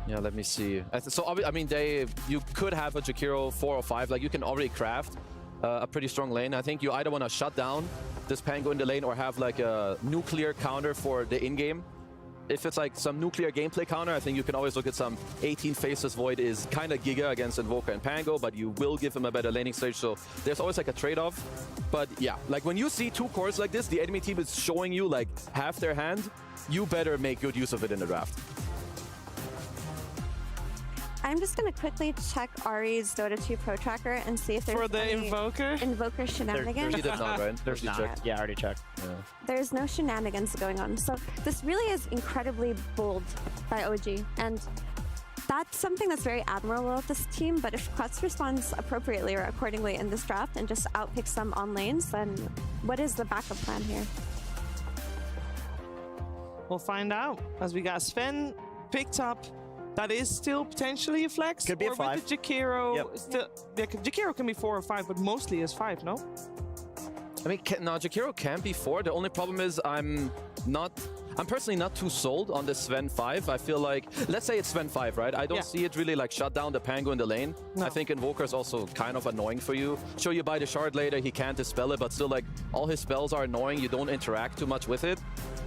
Yeah, let me see. So, I mean, you could have a Jakiro 4 or 5. Like, you can already craft a pretty strong lane. I think you either want to shut down this Pango in the lane or have, like, a nuclear counter for the in-game. If it's, like, some nuclear gameplay counter, I think you can always look at some 18 Faceless Void is kind of Giga against Invoker and Pango, but you will give him a better laning stage, so there's always, like, a trade-off. But, yeah, like, when you see 2 cores like this, the enemy team is showing you, like, half their hand, you better make good use of it in the draft. I'm just going to quickly check Ari's Dota 2 Pro Tracker and see if there's for the any Invoker shenanigans. You did not, right? There's not. Checked. Yeah, I already checked. Yeah. There's no shenanigans going on. So this really is incredibly bold by OG. And that's something that's very admirable of this team. But if Quest responds appropriately or accordingly in this draft and just outpicks them on lanes, then what is the backup plan here? We'll find out as we got Sven picked up. That is still potentially a flex. Could be a 5. With the Jakiro, Yep. still, yeah, Jakiro can be 4 or 5, but mostly is 5, no? I mean, no, Jakiro can be 4. The only problem is I'm personally not too sold on the Sven 5. I feel like, let's say it's Sven 5, right? I don't see it really like shut down the Pango in the lane. No. I think Invoker is also kind of annoying for you. Sure, you buy the shard later, he can't dispel it, but still like all his spells are annoying. You don't interact too much with it.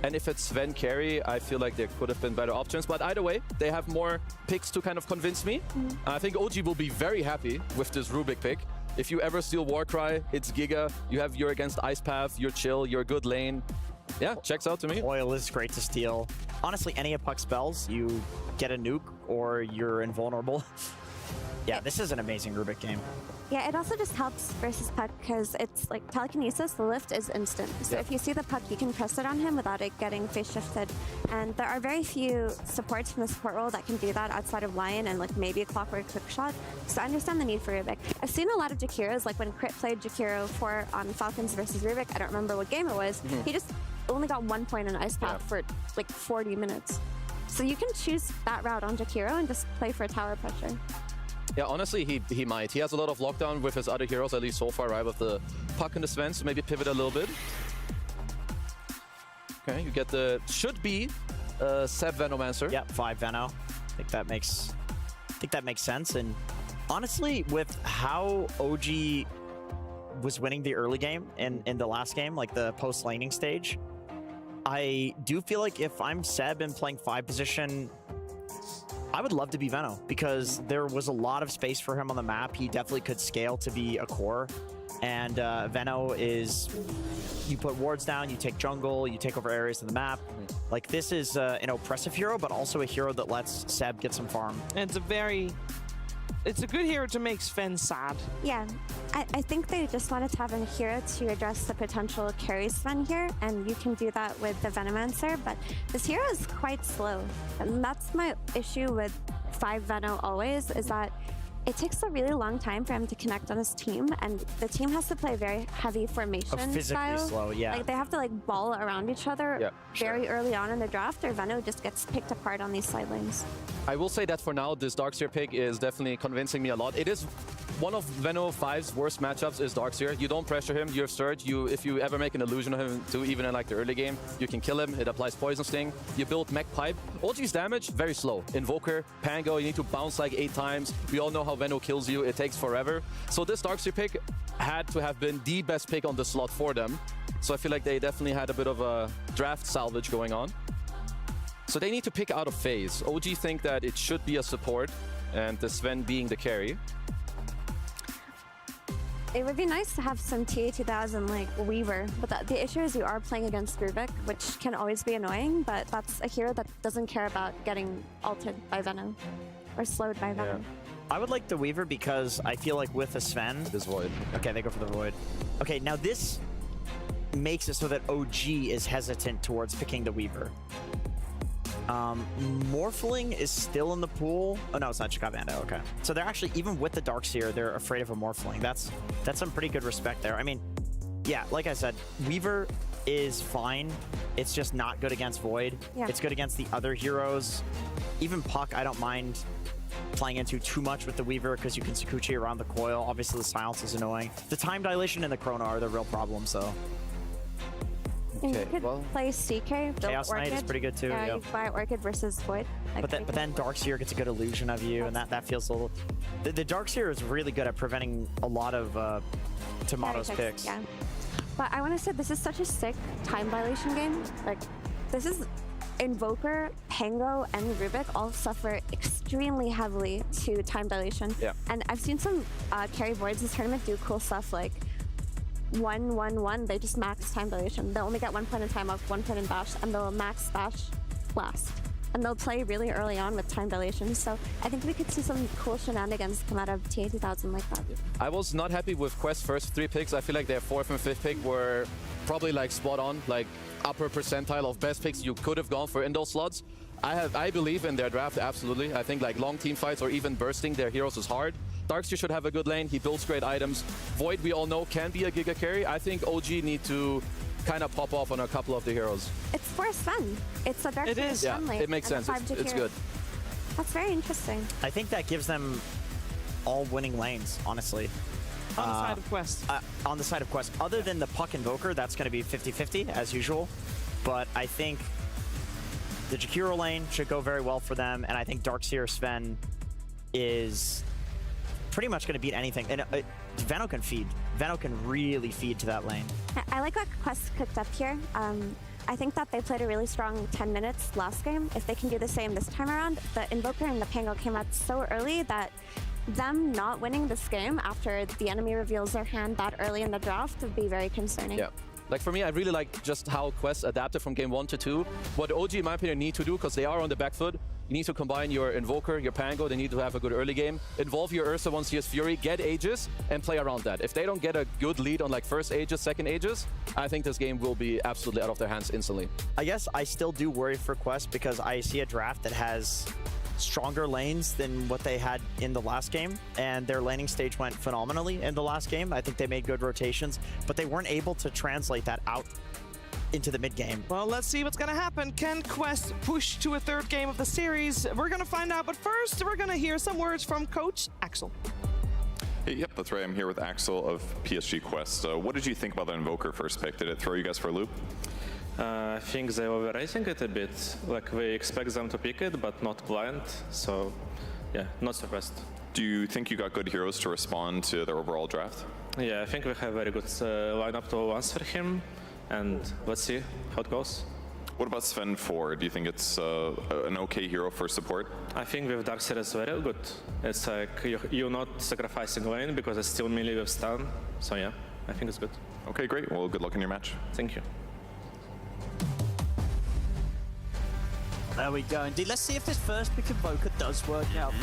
And if it's Sven carry, I feel like there could have been better options. But either way, they have more picks to kind of convince me. I think OG will be very happy with this Rubik pick. If you ever steal Warcry, it's Giga. You're against Ice Path, you're chill, you're good lane. Yeah, checks out to me. Oil is great to steal. Honestly, any of Puck's spells, you get a nuke or you're invulnerable. Yeah, this is an amazing Rubik game. Yeah, it also just helps versus Puck because it's like telekinesis, the lift is instant. So if you see the Puck, you can press it on him without it getting face shifted. And there are very few supports from the support role that can do that outside of Lion and like maybe a Clockwork Quick Shot. So I understand the need for Rubik. I've seen a lot of Jakiros, like when Crit played Jakiro 4 on Falcons versus Rubik, I don't remember what game it was, he just only got 1 point in Ice Path for like 40 minutes. So you can choose that route on Jakiro and just play for tower pressure. Yeah, honestly, he might. He has a lot of lockdown with his other heroes, at least so far, right? With the Puck and the Sven, so maybe pivot a little bit. Okay, you get the, should be Seb Venomancer. Yep, 5 Veno. I think that makes sense. And honestly, with how OG was winning the early game in the last game, like the post-laning stage, I do feel like if I'm Seb and playing 5 position, I would love to be Veno because there was a lot of space for him on the map. He definitely could scale to be a core. And Veno is, you put wards down, you take jungle, you take over areas of the map. Like this is an oppressive hero, but also a hero that lets Seb get some farm. And it's a good hero to make Sven sad. Yeah, I think they just wanted to have a hero to address the potential carry Sven here, and you can do that with the Venomancer, but this hero is quite slow. And that's my issue with 5 Veno always, is that it takes a really long time for him to connect on his team, and the team has to play very heavy formation Physically style. slow, yeah. Like they have to like ball around each other very early on in the draft, or Veno just gets picked apart on these side lanes. I will say that for now, this Darkseer pick is definitely convincing me a lot. It is one of Veno 5's worst matchups is Darkseer. You don't pressure him, you have Surge. If you ever make an illusion of him too, even in like the early game, you can kill him. It applies Poison Sting. You build Mech Pipe. OG's damage, very slow. Invoker, Pango, you need to bounce like 8 times. We all know how Veno kills you. It takes forever. So this Darkseer pick had to have been the best pick on the slot for them. So I feel like they definitely had a bit of a draft salvage going on. So they need to pick out a phase. OG think that it should be a support, and the Sven being the carry. It would be nice to have some TA2000 like Weaver, but the issue is you are playing against Rubik, which can always be annoying, but that's a hero that doesn't care about getting ulted by Veno or slowed by Veno. I would like the Weaver because I feel like with a Sven... This Void. Okay, they go for the Void. Okay, now this makes it so that OG is hesitant towards picking the Weaver. Morphling is still in the pool. Oh no, it's not Chikavanda. Okay, so they're actually, even with the Darkseer, they're afraid of a Morphling. That's some pretty good respect there. I mean, yeah, like I said, Weaver is fine. It's just not good against Void. Yeah. It's good against the other heroes. Even Puck, I don't mind playing into too much with the Weaver because you can Sakuchi around the coil. Obviously, the silence is annoying. The time dilation and the Chrono are the real problems, though. And you Okay, could well, play CK, build Chaos Knight Orchid. is pretty good too, Yeah, yep. you buy Orchid versus Void. Like, But then Darkseer gets a good illusion of you, and that feels a little... The Darkseer is really good at preventing a lot of Tomato's picks. Yeah. But I want to say this is such a sick time dilation game. Like, this is Invoker, Pango, and Rubik all suffer extremely heavily to time dilation. Yeah. And I've seen some carry Voids this tournament do cool stuff like 1-1-1. They just max time dilation. They'll only get 1 point in time off, 1 point in bash, and they'll max bash last. And they'll play really early on with time dilation. So I think we could see some cool shenanigans come out of TA2000 like that. I was not happy with Quest's first 3 picks. I feel like their 4th and 5th pick were probably like spot on, like upper percentile of best picks you could have gone for in those slots. I believe in their draft, absolutely. I think like long team fights or even bursting their heroes is hard. Darkseer should have a good lane. He builds great items. Void, we all know, can be a Giga carry. I think OG need to kind of pop off on a couple of the heroes. It's for Sven. It's a Dark It is. Yeah, Sven lane. it makes and sense. a 5 It's hero. good. That's very interesting. I think that gives them all winning lanes, honestly. On the side of Quest. On the side of Quest. Other than the Puck Invoker, that's going to be 50-50, as usual. But I think the Jakiro lane should go very well for them, and I think Darkseer Sven is pretty much going to beat anything. And Veno can feed. Veno can really feed to that lane. I like what Quest cooked up here. I think that they played a really strong 10 minutes last game. If they can do the same this time around, the Invoker and the Pango came out so early that them not winning this game after the enemy reveals their hand that early in the draft would be very concerning. Yeah. Like for me, I really like just how Quest adapted from game 1 to 2. What OG, in my opinion, need to do, because they are on the back foot, you need to combine your Invoker, your Pango, they need to have a good early game. Involve your Ursa once he has Fury, get Aegis, and play around that. If they don't get a good lead on like first Aegis, second Aegis, I think this game will be absolutely out of their hands instantly. I guess I still do worry for Quest because I see a draft that has stronger lanes than what they had in the last game, and their laning stage went phenomenally in the last game. I think they made good rotations, but they weren't able to translate that out into the mid game. Well, let's see what's going to happen. Can Quest push to a 3rd game of the series? We're going to find out, but first, we're going to hear some words from Coach Axel. Hey, yep, that's right. I'm here with Axel of PSG.Quest. What did you think about the Invoker first pick? Did it throw you guys for a loop? I think they're overrating it a bit. Like, we expect them to pick it, but not blind. So, yeah, not surprised. Do you think you got good heroes to respond to their overall draft? Yeah, I think we have a very good lineup to answer him. And let's see how it goes. What about Sven 4? Do you think it's an okay hero for support? I think with Darkseer is very good. It's like you're not sacrificing lane because it's still melee with stun. So yeah, I think it's good. Okay, great. Well, good luck in your match. Thank you. There we go, indeed. Let's see if this first pick Invoker does work out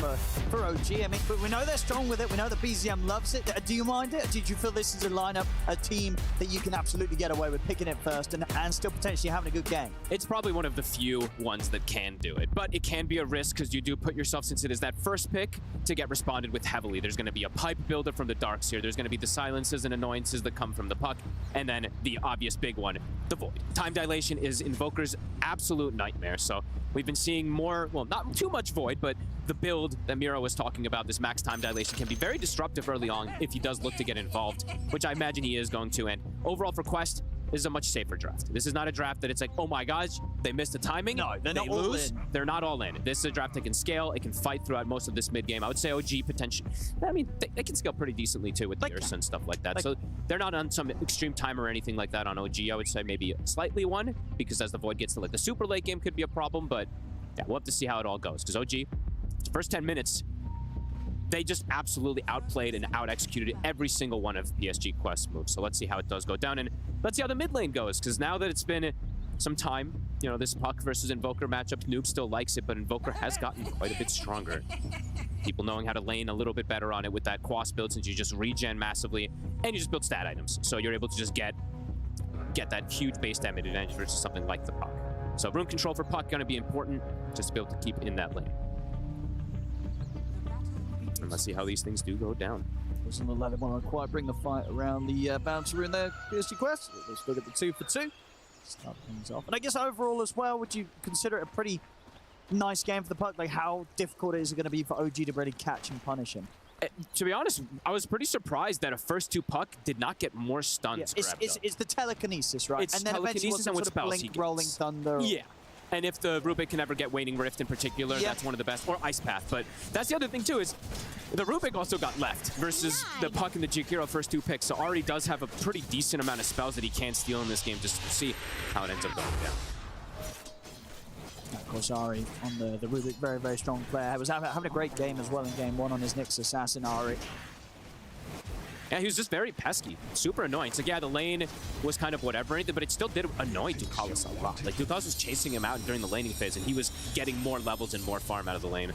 for OG. I mean, we know they're strong with it. We know that BZM loves it. Do you mind it? Did you feel this is a lineup, a team that you can absolutely get away with picking it first and still potentially having a good game? It's probably one of the few ones that can do it, but it can be a risk because you do put yourself, since it is that first pick, to get responded with heavily. There's going to be a pipe builder from the Darkseer. There's going to be the silences and annoyances that come from the Puck, and then the obvious big one, the Void. Time dilation is Invoker's absolute nightmare, so we've been seeing more, well, not too much Void, but the build that Miro was talking about, this max time dilation, can be very disruptive early on if he does look to get involved, which I imagine he is going to. And overall for Quest, this is a much safer draft. This is not a draft that it's like, oh my gosh, they missed the timing. No, they're not they all lose. in. They're not all in. This is a draft that can scale. It can fight throughout most of this mid game. I would say OG potentially. I mean, they can scale pretty decently too with the Ursa and stuff like that. So they're not on some extreme timer or anything like that on OG. I would say maybe slightly one, because as the Void gets to like the super late game could be a problem, but yeah, we'll have to see how it all goes. Because OG, first 10 minutes, they just absolutely outplayed and out-executed every single one of PSG Quest moves. So let's see how it does go down, and let's see how the mid lane goes, because now that it's been some time, you know, this Puck versus Invoker matchup, Noob still likes it, but Invoker has gotten quite a bit stronger. People knowing how to lane a little bit better on it with that Quas build, since you just regen massively, and you just build stat items. So you're able to just get that huge base damage advantage versus something like the Puck. So room control for Puck gonna be important, just to be able to keep in that lane. And let's see how these things do go down. Doesn't look like they want to quite bring the fight around the bouncer in there, PSG.Quest. They still get the 2 for 2. Start things off. And I guess overall as well, would you consider it a pretty nice game for the Puck? Like, how difficult is it going to be for OG to really catch and punish him? To be honest, I was pretty surprised that a first 2 puck did not get more stuns Yeah, grabbed up. it's the telekinesis, right? It's and then eventually telekinesis what's and what sort of spells he blink, rolling gets. thunder. Yeah. And if the Rubik can ever get Waning Rift in particular, Yeah. that's one of the best. Or Ice Path. But that's the other thing, too, is the Rubik also got left versus the puck and the Jakiro first 2 picks. So Ari does have a pretty decent amount of spells that he can steal in this game. Just see how it ends up going down. Of course, Ari on the Rubik, very, very strong player. Was having a great game as well in game 1 on his Nyx Assassin, Ari. Yeah, he was just very pesky, super annoying. It's like, yeah, the lane was kind of whatever, but it still did annoy Ducalis a lot. Like, Ducalis was chasing him out during the laning phase, and he was getting more levels and more farm out of the lane.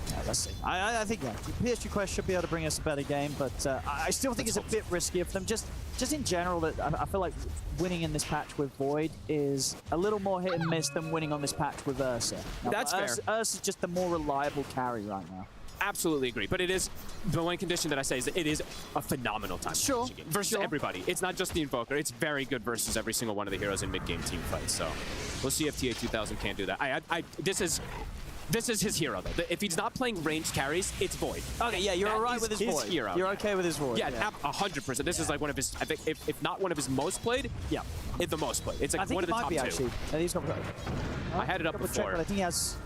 Yeah, let's see. I think, yeah, PSG.Quest should be able to bring us a better game, but I still think it's a bit riskier for them. Just in general, that I feel like winning in this patch with Void is a little more hit and miss than winning on this patch with Ursa. Now, That's fair. Ursa's just the more reliable carry right now. Absolutely agree, but it is the one condition that I say is that it is a phenomenal time Sure, game versus everybody. It's not just the Invoker; it's very good versus every single one of the heroes in mid-game team fights. So we'll see if TA 2000 can do that. This is his hero though. If he's not playing ranged carries, it's Void. Okay, yeah, you're That all right is with his Void. Hero. You're okay with his Void. Yeah, 100%. This is like one of his, I think, if not one of his most played, Yeah. the most played. It's I like think one it of the might top be, 2. actually. He's got, I had it up double check, before. but I think he has...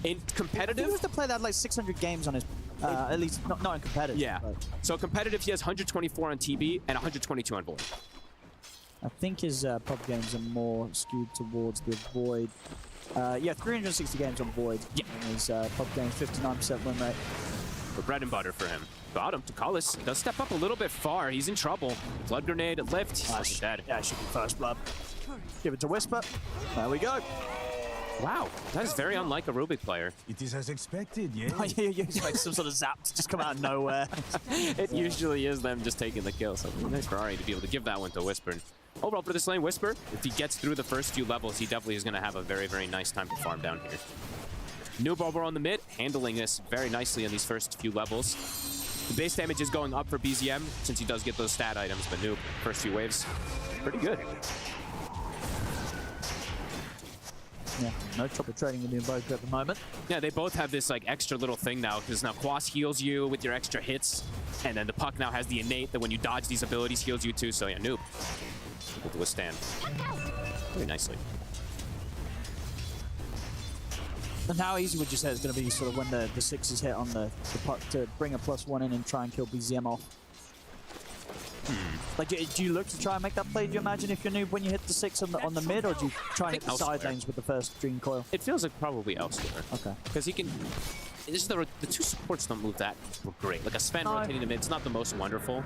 In I think competitive, he was the player that had like 600 games on his... at least, not in competitive. yeah. But So competitive, he has 124 on TB and 122 on Void. I think his pub games are more skewed towards the Void. Yeah, 360 games on Void. Yeah. And his pub games, 59% win rate. For bread and butter for him. Bottom to Ducalis does step up a little bit far. He's in trouble. Blood grenade, lift. He's dead. Yeah, it should be first blood. Give it to Whisper. There we go. Wow, that is very unlike a Rubik player. It is as expected, yeah. You expect some sort of zap to just come out of nowhere. It usually is them just taking the kill. So nice for Ari to be able to give that one to Whisper. And overall for this lane, Whisper, if he gets through the first few levels, he definitely is going to have a very, very nice time to farm down here. Noob over on the mid, handling this very nicely in these first few levels. The base damage is going up for BZM since he does get those stat items, but Noob, first few waves, pretty good. Yeah, no trouble trading with the Invoker at the moment. Yeah, they both have this like extra little thing now, because now Quas heals you with your extra hits, and then the puck now has the innate that when you dodge these abilities heals you too, so yeah, Noob able to withstand very nicely. And how easy would you say it's going to be sort of when the 6 hit on the puck to bring a +1 in and try and kill BZM off? Like, do you look to try and make that play, do you imagine, if you're Noob when you hit the 6 on the mid, or do you try and hit the Elsewhere. side lanes with the first Dream Coil? It feels like probably elsewhere. Okay. Because he can... This is the two supports don't move that great. Like a Sven No. rotating the mid, it's not the most wonderful.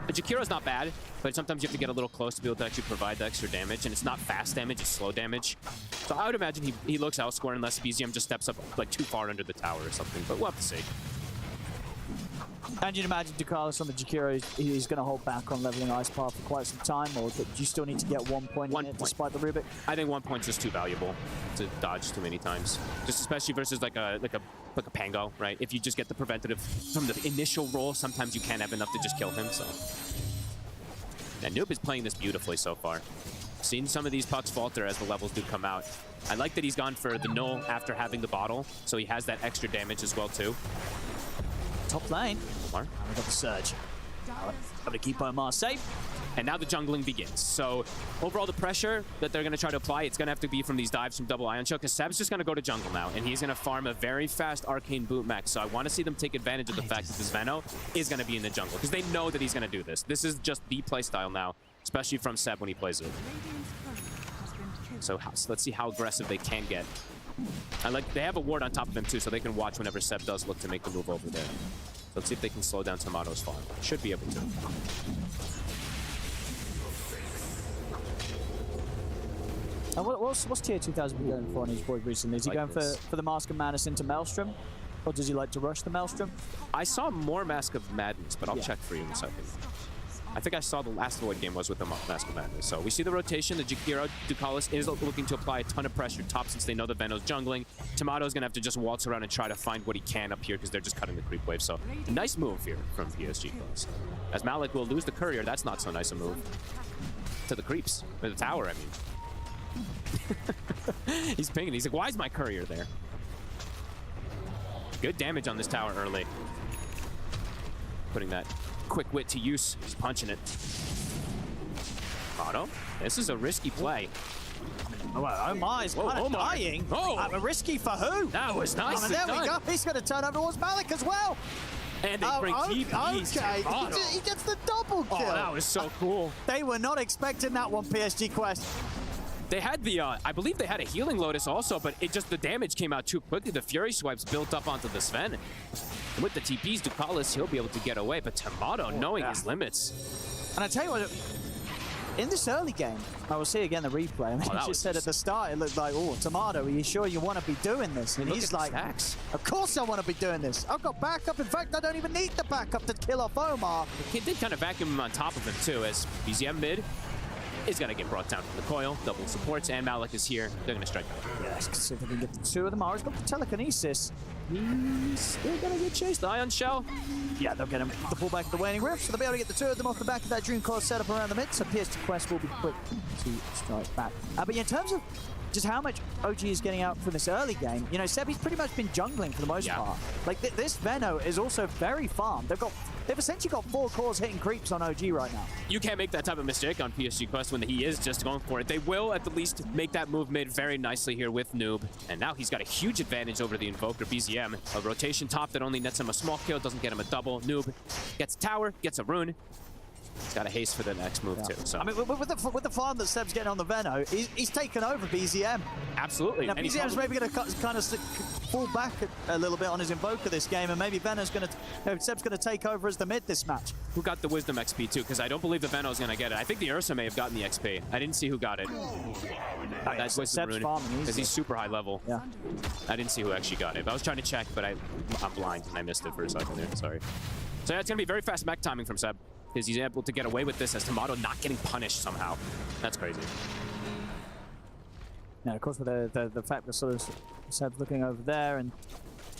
But Jakiro's not bad, but sometimes you have to get a little close to be able to actually provide the extra damage, and it's not fast damage, it's slow damage. So I would imagine he looks elsewhere unless BZM just steps up like too far under the tower or something, but we'll have to see. And you'd imagine Ducalis on the Jakiro, he's going to hold back on leveling Ice Path for quite some time, or do you still need to get 1 point in it despite the Rubik? I think 1 point's just too valuable to dodge too many times. Just especially versus like a Pango, right? If you just get the preventative from the initial roll, sometimes you can't have enough to just kill him, so. And Noob is playing this beautifully so far. Seen some of these pucks falter as the levels do come out. I like that he's gone for the null after having the bottle, so he has that extra damage as well too. Top lane. Omar. We got the Surge. Got to keep Omar safe. And now the jungling begins. So overall, the pressure that they're going to try to apply, it's going to have to be from these dives from double Ion Choke, because Seb's just going to go to jungle now, and he's going to farm a very fast Arcane Boot Max. So I want to see them take advantage of the fact that this Veno is going to be in the jungle, because they know that he's going to do this. This is just the playstyle now, especially from Seb when he plays it. So let's see how aggressive they can get. They have a ward on top of him too, so they can watch whenever Seb does look to make the move over there. So let's see if they can slow down Tomato's farm. Should be able to. And what's Tier 2000 been going for on his Void recently? Is he Like going this. for the Mask of Madness into Maelstrom? Or does he like to rush the Maelstrom? I saw more Mask of Madness, but I'll check for you in a second. I think I saw the last Void game was with the Mask of Madness. So we see the rotation. The Jakiro Ducalis is looking to apply a ton of pressure top since they know the Veno's jungling. Tomato's going to have to just waltz around and try to find what he can up here because they're just cutting the creep wave. So a nice move here from PSG.Quest. As Malik will lose the courier, that's not so nice a move. To the creeps. Or the tower, I mean. He's pinging. He's like, why is my courier there? Good damage on this tower early. Putting that quick wit to use. He's punching it. Otto, this is a risky play. Oh, well, Omar's kind of dying. Oh. Risky for who? That was nice. And there we go. He's going to turn over towards Malik as well. And they bring TPs to Otto. He gets the double kill. Oh, that was so cool. They were not expecting that one, PSG Quest. They had the, I believe they had a healing Lotus also, but it just, the damage came out too quickly. The Fury swipes built up onto the Sven. And with the TPs, Ducalis, he'll be able to get away, but Tomato, knowing his limits. And I tell you what, in this early game, I will see again the replay. I mean, he just said at the start, it looked like, oh, Tomato, are you sure you want to be doing this? And he's like, of course I want to be doing this. I've got backup. In fact, I don't even need the backup to kill off Omar. He did kind of vacuum him on top of him too, as BZM mid is going to get brought down from the coil. Double supports, and Malik is here. They're going to strike back. Yes, let's see if they can get the two of them. He's got the telekinesis. He's still going to get chased. The Ion Shell. Yeah, they'll get him the pullback of the Waning Rift, so they'll be able to get the two of them off the back of that Dream Coil setup around the mid, so PSG.Quest will be quick to strike back. But in terms of just how much OG is getting out from this early game, you know, Sebi's pretty much been jungling for the most part. Like, this Veno is also very farmed. They've essentially got 4 cores hitting creeps on OG right now. You can't make that type of mistake on PSG.Quest when he is just going for it. They will at the least make that move mid very nicely here with Noob. And now he's got a huge advantage over the Invoker BZM. A rotation top that only nets him a small kill, doesn't get him a double. Noob gets a tower, gets a rune. He's got a haste for the next move too. So I mean, with the farm that Seb's getting on the Veno, he's taken over BZM. Absolutely. Now, BZM's maybe going to kind of fall back a little bit on his Invoker this game, and maybe Veno's going to, Seb's going to take over as the mid this match. Who got the Wisdom XP too? Because I don't believe the Veno's going to get it. I think the Ursa may have gotten the XP. I didn't see who got it. That's Seb's farming. Because he's super high level. Yeah. I didn't see who actually got it. I was trying to check, but I'm blind and I missed it for a second there. Sorry. So yeah, it's going to be very fast mech timing from Seb, because he's able to get away with this as Tomato not getting punished somehow. That's crazy. Yeah, of course, with the fact that sort of Seb's looking over there, and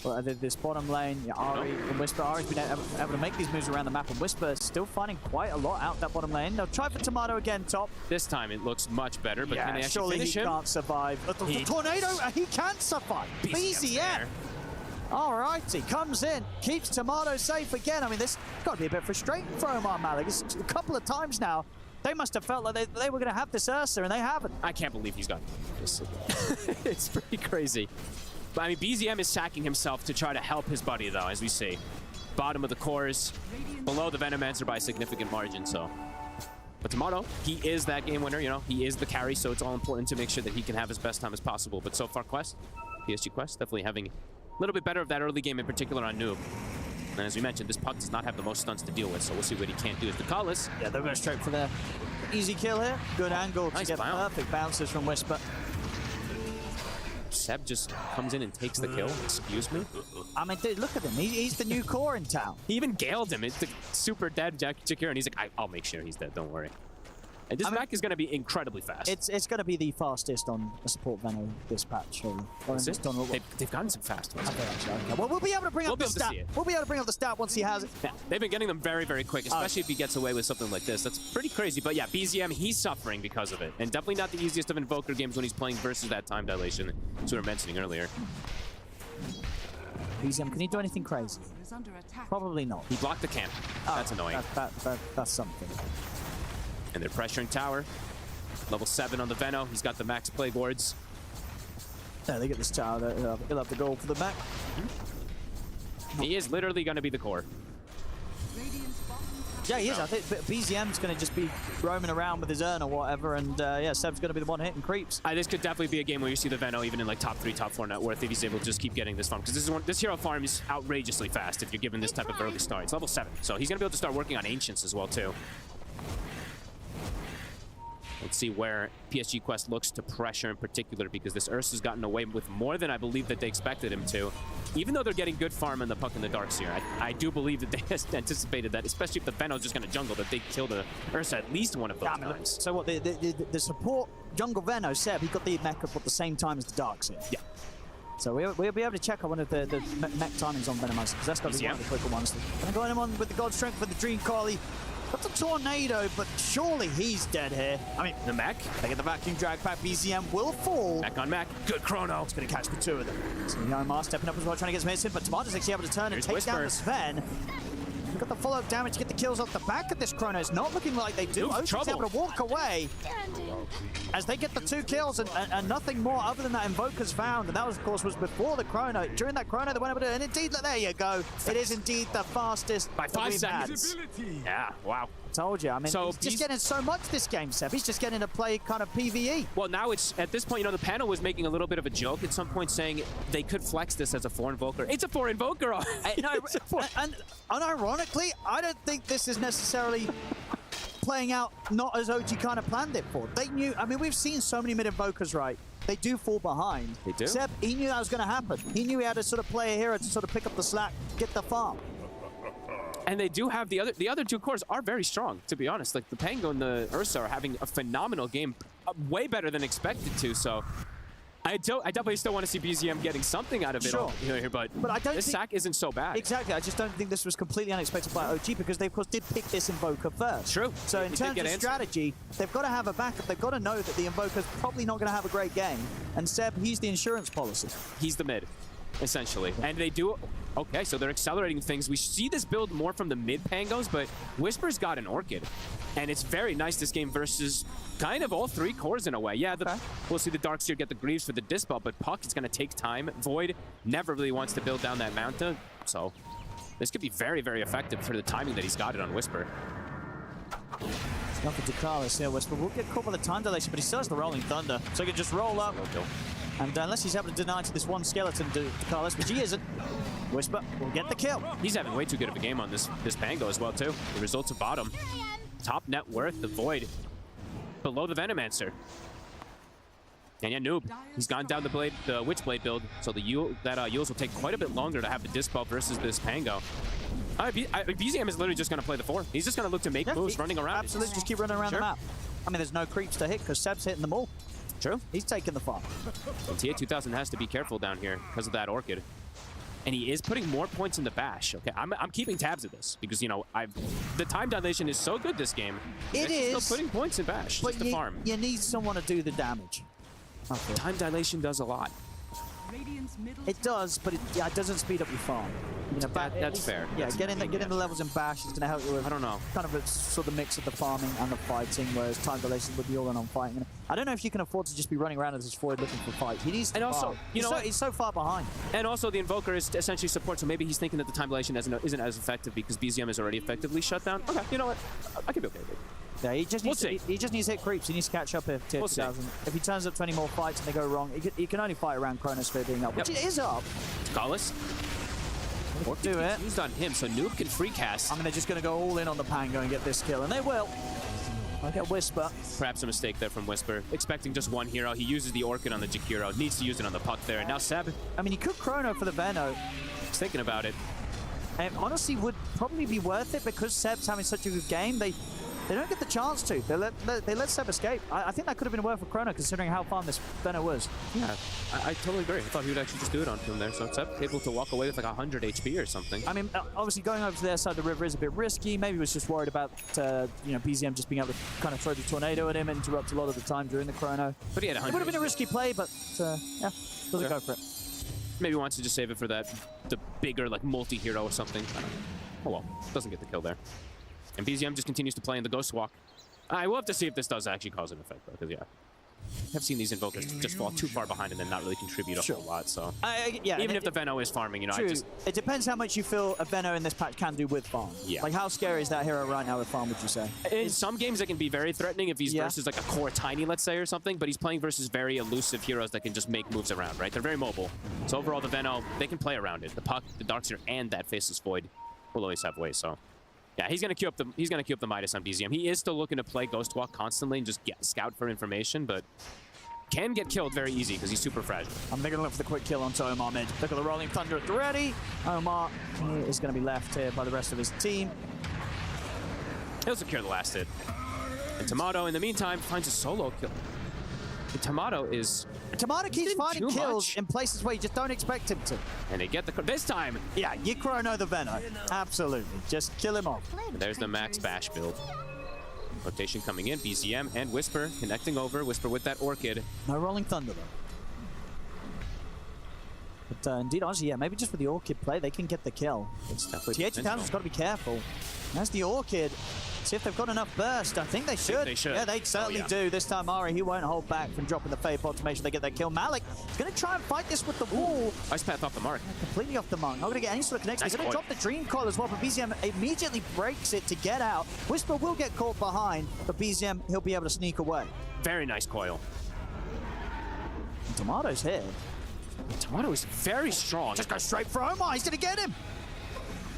well, this bottom lane, yeah, Ari and Whisper. Ari's been able to make these moves around the map, and Whisper is still finding quite a lot out that bottom lane. They'll try for Tomato again, top. This time it looks much better, but can they actually finish him? Surely he can't survive. The tornado, he can survive. BZM. All right, he comes in, keeps Tomato safe again. I mean, this got to be a bit frustrating for Omar Malik. It's a couple of times now. They must have felt like they were going to have this Ursa, and they haven't. I can't believe he's got this. It's pretty crazy. But I mean, BZM is sacking himself to try to help his buddy, though, as we see. Bottom of the cores, below the Venomancer by a significant margin, so. But Tomato, he is that game winner, you know. He is the carry, so it's all important to make sure that he can have his best time as possible. But so far, PSG.Quest definitely having a little bit better of that early game, in particular on Noob. And as we mentioned, this puck does not have the most stunts to deal with, so we'll see what he can't do as Ducalis. Yeah, they're going straight for the easy kill here. Good angle nice to get perfect bounces from Whisper. Seb just comes in and takes the kill. Excuse me? I mean, dude, look at him. He's the new core in town. He even galed him. It's the super dead Jakir, and he's like, I'll make sure he's dead, don't worry. And this mech is going to be incredibly fast. It's going to be the fastest on a support Veno dispatch. They've gotten some fast ones. Okay. Well, we'll be able to bring up the stat. We'll be able to bring up the stat once he has it. Yeah, they've been getting them very, very quick, especially if he gets away with something like this. That's pretty crazy. But yeah, BZM, he's suffering because of it. And definitely not the easiest of Invoker games when he's playing versus that time dilation, as we were mentioning earlier. BZM, can he do anything crazy? Probably not. He blocked the camp. That's annoying. That's something. And they're pressuring tower. Level 7 on the Veno. He's got the max plague wards. Yeah, they get this tower. He'll have the goal for the back. He is literally going to be the core. Yeah, he is. I think BZM's going to just be roaming around with his urn or whatever, and yeah, Seb's going to be the one hitting creeps. This could definitely be a game where you see the Veno even in like top 3, top 4 net worth if he's able to just keep getting this farm. Because this hero farm is outrageously fast if you're given this type of early start. It's level 7, so he's going to be able to start working on Ancients as well, too. Let's see where PSG.Quest looks to pressure in particular, because this Ursa's gotten away with more than I believe that they expected him to. Even though they're getting good farm in the puck in the darks here, I do believe that they anticipated that, especially if the Veno's just going to jungle, that they kill the Ursa at least one of those times. So what, the support jungle Veno, Seb, he got the mech up at the same time as the darks here. Yeah. So we'll be able to check out one of the mech timings on Venomancer, because that's got to be one of the quicker ones. Gonna go in on with the God Strength for the Dream Coil. That's a tornado, but surely he's dead here. I mean, The mech. they get the vacuum drag back. BZM will fall. Mech on mech. Good chrono. It's going to catch the two of them. So Omar stepping up as well, trying to get some hits in, but Tomato's actually able to turn and Here's take down the Whisper. Sven. We've got the follow-up damage to get the kills off the back of this chrono. It's not looking like they do. Ooh, Ocean's trouble. able to walk away as they get the 2 kills and nothing more other than that Invoker's found. And that was, of course, was before the chrono. During that chrono, they went able to, and indeed, there you go. It is indeed the fastest By 5 we've had. seconds. Yeah, wow. Told you. I mean, So he's just he's- getting so much this game, Seb. He's just getting to play kind of PvE. Well, now it's, at this point, you know, the panel was making a little bit of a joke at some point saying they could flex this as a 4 Invoker. It's a 4 Invoker! No, and unironically, I don't think this is necessarily playing out not as OG kind of planned it for. They knew, I mean, we've seen so many mid-invokers, right? They do fall behind. They do. Seb, he knew that was going to happen. He knew he had to sort of play a hero to sort of pick up the slack, get the farm. And they do have the other 2 cores are very strong, to be honest. Like the Pango and the Ursa are having a phenomenal game, way better than expected to. So I definitely still want to see BZM getting something out of it. Sure. All here, but I don't this think- sack isn't so bad. Exactly. I just don't think this was completely unexpected by OG because they, of course, did pick this Invoker first. True. So in He did terms get of answered. strategy, they've got to have a backup. They've got to know that the Invoker's probably not going to have a great game. And Seb, he's the insurance policy. He's the mid, essentially. And they do... Okay, so they're accelerating things. We see this build more from the mid Pangos, but Whisper's got an Orchid. And it's very nice this game versus kind of all 3 cores in a way. Yeah, we'll see the Darkseer get the Greaves for the Dispel, but Puck is going to take time. Void never really wants to build down that mountain, so this could be very, very effective for the timing that he's got it on Whisper. It's not for Ducalis here, Whisper. We'll get caught by the time dilation, but he still has the Rolling Thunder. So he can just roll up. And unless he's able to deny to this one skeleton, Ducalis, which he isn't, Whisper will get the kill. He's having way too good of a game on this Pango as well, too. The results of bottom. Top net worth, the Void. Below the Venomancer. And yeah, Noob. He's gone down the Witchblade build, so the Yules will take quite a bit longer to have the Dispel versus this Pango. BZM is literally just going to play the 4. He's just going to look to make moves running around. Absolutely, just keep running around the map. I mean, there's no creeps to hit because Seb's hitting them all. True. He's taking the farm. And TA2000 has to be careful down here because of that Orchid. And he is putting more points in the bash. Okay, I'm keeping tabs of this because, you know, the time dilation is so good this game. It is. Still putting points in bash But just to farm. you need someone to do the damage. Okay. Time dilation does a lot. It does, but it doesn't speed up your farm. You know, That's fair. Yeah, That's getting the levels in bash is going to help you with. I don't know. Kind of a sort of mix of the farming and the fighting, whereas time dilation would be all in on fighting. I don't know if you can afford to just be running around as this Void looking for fight. He needs to And also, farm. you know what? He's so far behind. And also, the Invoker is essentially support, so maybe he's thinking that the time dilation isn't as effective because BZM is already effectively shut down. Okay, you know what? I could be okay with it. Yeah, he just needs We'll he just needs to hit creeps. He needs to catch up here. We'll see. If he turns up 20 more fights and they go wrong, he can only fight around Chronosphere being up, which it is up. Gallus. Do it. Used on him, so Noob can free cast. I mean, they're just going to go all in on the Pango and get this kill, and they will. I'll get Whisper. Perhaps a mistake there from Whisper. Expecting just one hero. He uses the Orchid on the Jakiro. Needs to use it on the Puck there. And now Seb. I mean, he could Chrono for the Veno. He's thinking about it. And honestly, would probably be worth it because Seb's having such a good game. They don't get the chance to. They let Seb escape. I think that could have been worth for Chrono considering how fun this Veno was. Yeah, I totally agree. I thought he would actually just do it onto him there. So Seb able to walk away with like 100 HP or something. I mean, obviously going over to their side of the river is a bit risky. Maybe he was just worried about BZM just being able to kind of throw the tornado at him and interrupt a lot of the time during the Chrono. But he had 100. It would have been a risky play, but yeah, doesn't go for it. Maybe wants to just save it for the bigger like multi-hero or something. I don't know. Oh well, doesn't get the kill there. And BZM just continues to play in the Ghost Walk. I will have to see if this does actually cause an effect, though, because, yeah. I've seen these Invokers just fall too far behind and then not really contribute a whole lot, so... Yeah, even if the Veno is farming, you know, true. It depends how much you feel a Veno in this patch can do with farm. Yeah. Like, how scary is that hero right now with farm, would you say? In some games, it can be very threatening if he's versus, like, a core Tiny, let's say, or something, but he's playing versus very elusive heroes that can just make moves around, right? They're very mobile. So overall, the Veno, they can play around it. The Puck, the Darkseer, and that Faceless Void will always have ways, so... Yeah, he's gonna queue up the Midas on BZM. He is still looking to play Ghost Walk constantly and just scout for information, but can get killed very easy because he's super fragile. I'm gonna look for the quick kill onto Omar mid. Look at the Rolling Thunder at the ready. Omar is gonna be left here by the rest of his team. He'll secure the last hit. And Tomato, in the meantime, finds a solo kill. Tomato is... Tomato keeps didn't finding too kills much. in places where you just don't expect him to. And they get the... This time! Yeah, you chrono the Venom. Absolutely. Just kill him off. There's the max bash build. Rotation coming in, BZM and Whisper connecting over. Whisper with that Orchid. No Rolling Thunder, though. But indeed, honestly, yeah, maybe just with the Orchid play, they can get the kill. It's definitely TH Townsend's got to be careful. There's the Orchid. See if they've got enough burst. I think they should. They should. Yeah, they certainly do. This time, Ari, he won't hold back from dropping the Fade Pod to make sure they get that kill. Malik is going to try and fight this with the wall. Ice Path off the mark. Completely off the mark. Not going to get any sort of connection. Nice They're going to coil. drop the Dream Coil as well, but BZM immediately breaks it to get out. Whisper will get caught behind, but BZM, he'll be able to sneak away. Very nice coil. And Tomato's here. Tomato is very strong. Just go straight for Omar. He's going to get him.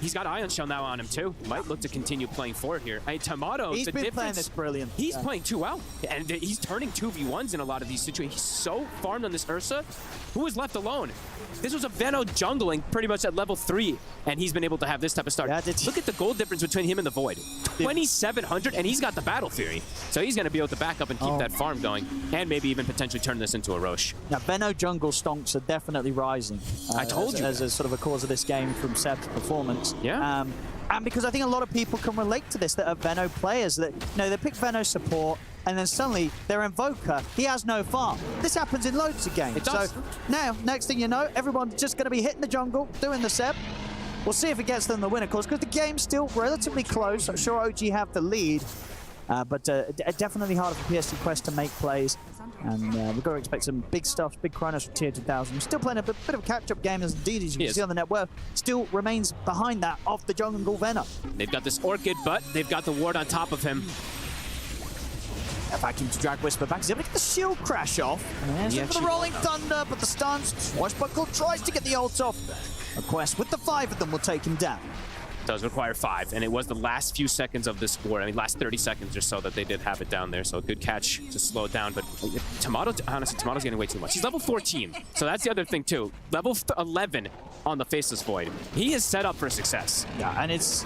He's got Ion Shell now on him too. Might look to continue playing forward here. Hey, Tomato, He's the been difference, playing this brilliant. He's Yeah. playing too well. And he's turning 2v1s in a lot of these situations. He's so farmed on this Ursa. Who is left alone? This was a Veno jungling pretty much at level 3, and he's been able to have this type of start. Yeah, Look at the gold difference between him and the Void. 2,700, and he's got the Battle Fury. So he's going to be able to back up and keep that farm going, and maybe even potentially turn this into a Roche. Now, Veno jungle stonks are definitely rising. I told you as a sort of a cause of this game from Seb's performance. Yeah. And because I think a lot of people can relate to this that are Veno players that, you know, they pick Veno support and then suddenly their Invoker, he has no farm. This happens in loads of games. It does. So now, next thing you know, everyone's just going to be hitting the jungle, doing the Seb. We'll see if it gets them the win, of course, because the game's still relatively close. I'm sure OG have the lead, but definitely harder for PSG.Quest to make plays. And we've got to expect some big stuff, big Chronos from Tier 2000. Still playing a bit of a catch-up game, as indeed, as you can see on the net worth, still remains behind that of the jungle Venom. They've got this Orchid, but they've got the ward on top of him. Vacuum to drag Whisper back. He's able to get the shield crash off. And there's the Rolling Thunder, but the stuns. Swashbuckle tries to get the ult off. A Quest with the 5 of them will take him down. Does require 5, and it was the last few seconds of this war. I mean, last 30 seconds or so that they did have it down there, so a good catch to slow it down. But Tomato, honestly, Tomato's getting way too much. He's level 14, so that's the other thing too. Level 11 on the Faceless Void. He is set up for success. Yeah, and it's...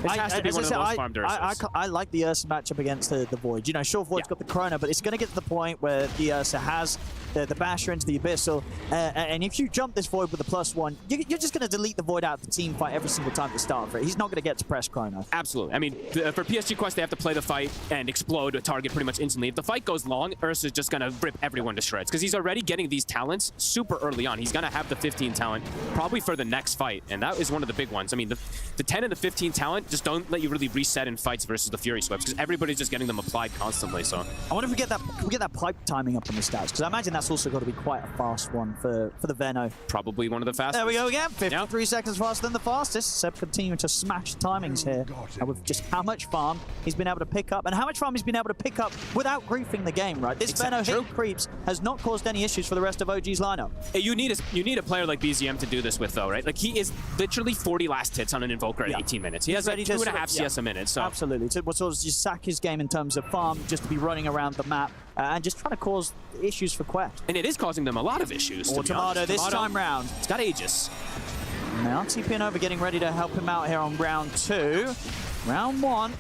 This has to be one of the most farmed Ursas. I like the Ursa matchup against the Void. You know, sure, Void's got the Chrono, but it's going to get to the point where the Ursa has the Basher into the Abyssal, and if you jump this Void with the +1, you're just going to delete the Void out of the team fight every single time to start for it. He's not going to get to press Chrono. Absolutely. I mean, for PSG.Quest, they have to play the fight and explode a target pretty much instantly. If the fight goes long, Ursa's just going to rip everyone to shreds, because he's already getting these talents super early on. He's going to have the 15 talent probably for the next fight, and that is one of the big ones. I mean, the 10 and the 15 talent just don't let you really reset in fights versus the Fury Sweeps, because everybody's just getting them applied constantly. So I wonder if we get that pipe timing up on the stats, because I imagine that's also got to be quite a fast one for the Veno. probably one of the fastest. There we go again. 53 seconds faster than the fastest. Seb continuing to smash timings here with just how much farm he's been able to pick up and how much farm he's been able to pick up without griefing the game, right? This Veno hit creeps has not caused any issues for the rest of OG's lineup. You need a player like BZM to do this with, though, right? Like, he is literally 40 last hits on an Invoker at 18 minutes. He has like 2.5 CS a minute. So absolutely. To sort of just sack his game in terms of farm, just to be running around the map and just trying to cause issues for Quest. And it is causing them a lot of issues. Or Tomato this time round. It's got Aegis. Now TPing over, getting ready to help him out here on round 2. Round 1,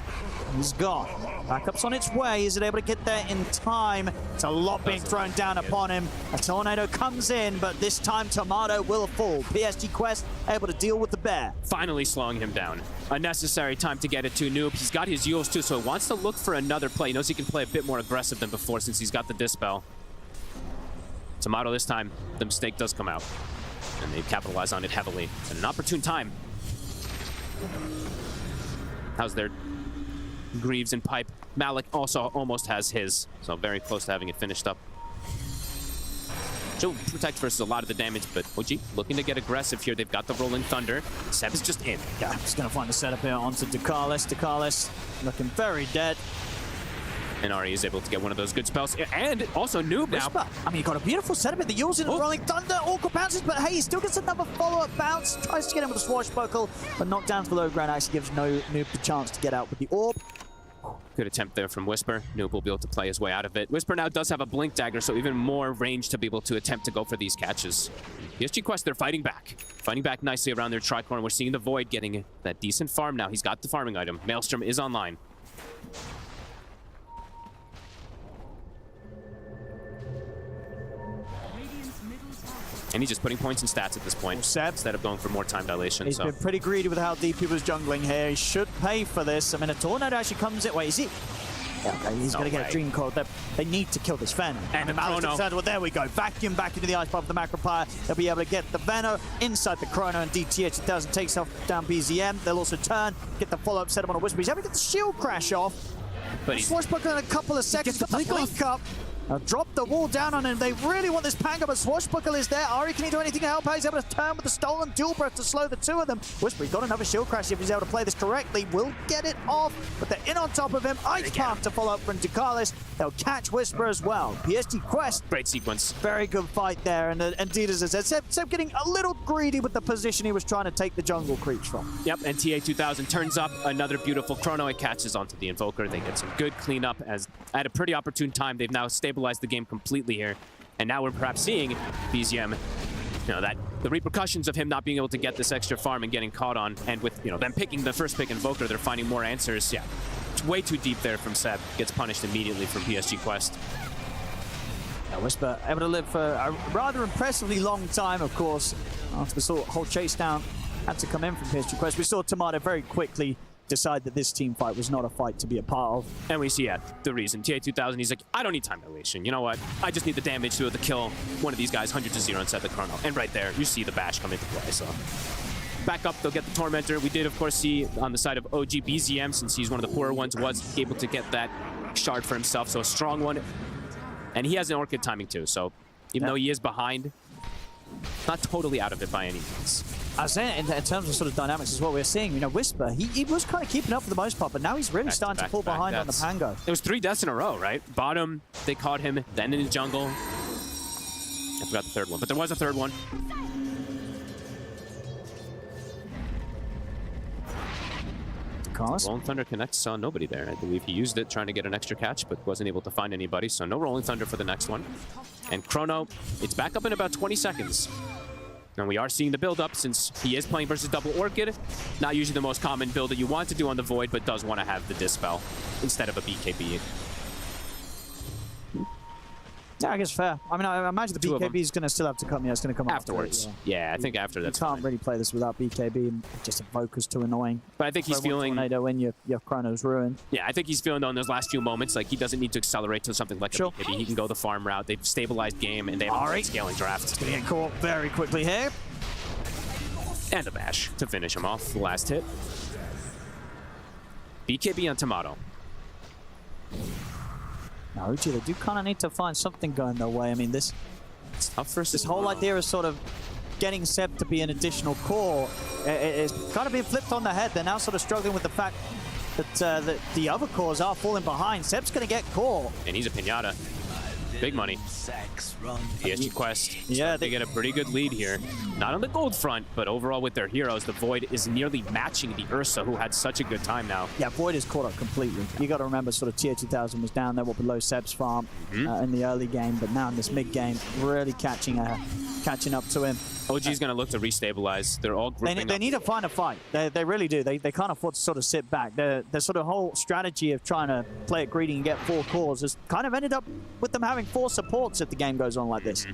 he's gone. Backup's on its way. Is it able to get there in time? It's a lot being thrown down upon him. A tornado comes in, but this time Tomato will fall. PSG.Quest able to deal with the bear. Finally slowing him down. A necessary time to get it to Noob. He's got his Yules too, so he wants to look for another play. He knows he can play a bit more aggressive than before since he's got the Dispel. Tomato this time, the mistake does come out. And they capitalize on it heavily. And an opportune time. How's their Greaves and Pipe? Malik also almost has his, so very close to having it finished up. She'll protect versus a lot of the damage, but OG looking to get aggressive here. They've got the Rolling Thunder. Seb is just in. Yeah, he's going to find a setup here onto Ducalis. Ducalis looking very dead. And Ari is able to get one of those good spells. And also Noob now. Whisper. I mean, he got a beautiful setup in the Yules in the Rolling Thunder. Awkward bounces, but hey, he still gets another follow-up bounce. Tries to get him with a Swashbuckle, but knocked down to the low ground actually gives Noob the chance to get out with the Orb. Good attempt there from Whisper. Noob will be able to play his way out of it. Whisper now does have a Blink Dagger, so even more range to be able to attempt to go for these catches. PSG.Quest, they're fighting back. Fighting back nicely around their Tricorn. We're seeing the Void getting that decent farm now. He's got the farming item. Maelstrom is online. And he's just putting points and stats at this point, Seb, instead of going for more time dilation. he's been pretty greedy with how deep he was jungling here. He should pay for this. I mean, a Tornado actually comes in. Wait, is he? Yeah, okay, he's going to get a Dream Coil. They need to kill this Venom. And a Chrono. Well, there we go. Vacuum back into the Ice Bomb of the Macropire. They'll be able to get the Venom inside the Chrono, and DTH takes off down BZM. They'll also turn, get the follow-up set up on a Whisper. He's having to get the shield crash off. But he's Swashbuckler in a couple of seconds. Got the blink up. Now drop the wall down on him. They really want this Panga, but Swashbuckle is there. Ari, can he do anything to help? He's able to turn with the stolen dual breath to slow the two of them. Whisper, he's got another shield crash if he's able to play this correctly. Will get it off, but they're in on top of him. Ice Path to follow up from Ducalis. They'll catch Whisper as well. PSG.Quest. great sequence. Very good fight there, and indeed, as I said, Seb getting a little greedy with the position he was trying to take the jungle creeps from. Yep, and TA2000 turns up another beautiful Chrono. It catches onto the Invoker. They get some good cleanup as at a pretty opportune time. They've now stabilized the game completely here, and now we're perhaps seeing BZM, that the repercussions of him not being able to get this extra farm and getting caught on, and with them picking the first pick Invoker, they're finding more answers. Yeah, it's way too deep there from Seb. Gets punished immediately from PSG.Quest. Whisper able to live for a rather impressively long time, of course, after the whole chase down had to come in from PSG.Quest. We saw Tomato very quickly decide that this team fight was not a fight to be a part of. And we see, the reason. TA2000, he's like, I don't need time dilation. You know what? I just need the damage to be able to kill one of these guys 100-0 and set the Chrono. And right there, you see the bash come into play, so. Back up, they'll get the Tormentor. We did, of course, see on the side of OG BZM, since he's one of the poorer ones, was able to get that shard for himself, so a strong one. And he has an Orchid timing too, so even though he is behind, not totally out of it by any means. I was saying, in terms of sort of dynamics is what we're seeing. Whisper, he was kind of keeping up for the most part, but now he's really starting to fall behind on the Pango. It was 3 deaths in a row, right? Bottom, they caught him, then in the jungle. I forgot the third one, but there was a third one. Rolling Thunder connects, saw nobody there. I believe he used it trying to get an extra catch, but wasn't able to find anybody, so no Rolling Thunder for the next one. And Chrono, it's back up in about 20 seconds. And we are seeing the build-up since he is playing versus double Orchid. Not usually the most common build that you want to do on the Void, but does want to have the Dispel instead of a BKB. Yeah, I guess fair. I mean, I imagine the BKB is going to still have to come. Yeah, it's going to come afterwards. Yeah, I think after that's You can't really play this without BKB. Just Invoker's too annoying. But I think he's feeling... Tornado when your Chrono's ruined. Yeah, I think he's feeling, though, in those last few moments, like he doesn't need to accelerate to something like a BKB. He can go the farm route. They've stabilized game, and they have a great scaling draft. It's going to get caught very quickly here. And a bash to finish him off. The last hit. BKB on Tomato. Now, Uchi, they do kind of need to find something going their way. I mean, this whole idea is sort of getting Seb to be an additional core. It's kind of being flipped on the head. They're now sort of struggling with the fact that the other cores are falling behind. Seb's going to get core. And he's a Pinata. Big money. PSG.Quest. Yeah, they get a pretty good lead here. Not on the gold front, but overall with their heroes, the Void is nearly matching the Ursa, who had such a good time now. Yeah, Void is caught up completely. You got to remember, sort of TA2000 was down there, below Seb's farm in the early game, but now in this mid game, really catching up to him. OG's going to look to restabilize. They're all grouping They need to find a fight. They really do. They can't afford to sort of sit back. Their sort of whole strategy of trying to play it greedy and get 4 cores has kind of ended up with them having 4 supports if the game goes on like this.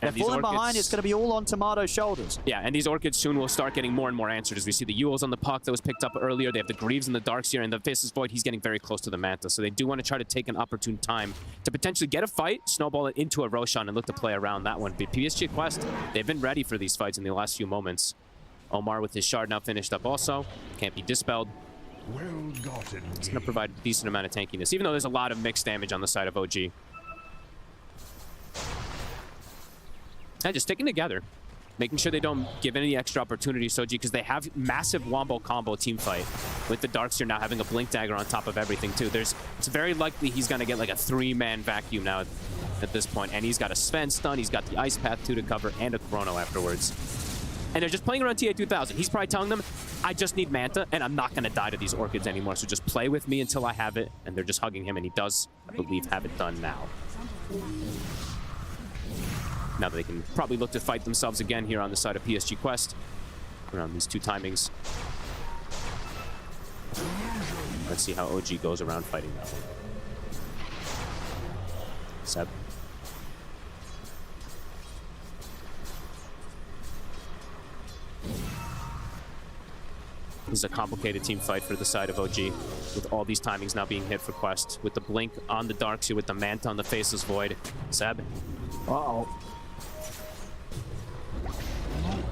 They're falling behind. It's going to be all on Tomato's shoulders. Yeah, and these Orchids soon will start getting more and more answered as we see the Yules on the puck that was picked up earlier. They have the Greaves and the Darkseer, and the Faceless Void, he's getting very close to the Manta. So they do want to try to take an opportune time to potentially get a fight, snowball it into a Roshan, and look to play around that one. But PSG.Quest, they've been ready for these fights in the last few moments. Omar with his shard now finished up also. Can't be dispelled. It's going to provide a decent amount of tankiness, even though there's a lot of mixed damage on the side of OG. And just sticking together, making sure they don't give any extra opportunities to OG, because they have massive Wombo combo team fight with the Darkseer now having a Blink Dagger on top of everything too. It's very likely he's going to get like a 3-man vacuum now at this point, and he's got a Sven stun, he's got the Ice Path too to cover, and a Chrono afterwards. And they're just playing around TA2000. He's probably telling them, I just need Manta, and I'm not going to die to these Orchids anymore, so just play with me until I have it. And they're just hugging him, and he does, I believe, have it done now. Now that they can probably look to fight themselves again here on the side of PSG.Quest around these 2 timings. Let's see how OG goes around fighting that one. Seb. This is a complicated team fight for the side of OG, with all these timings now being hit for Quest. With the blink on the Darkseer, with the Manta on the Faceless Void. Seb. Uh-oh.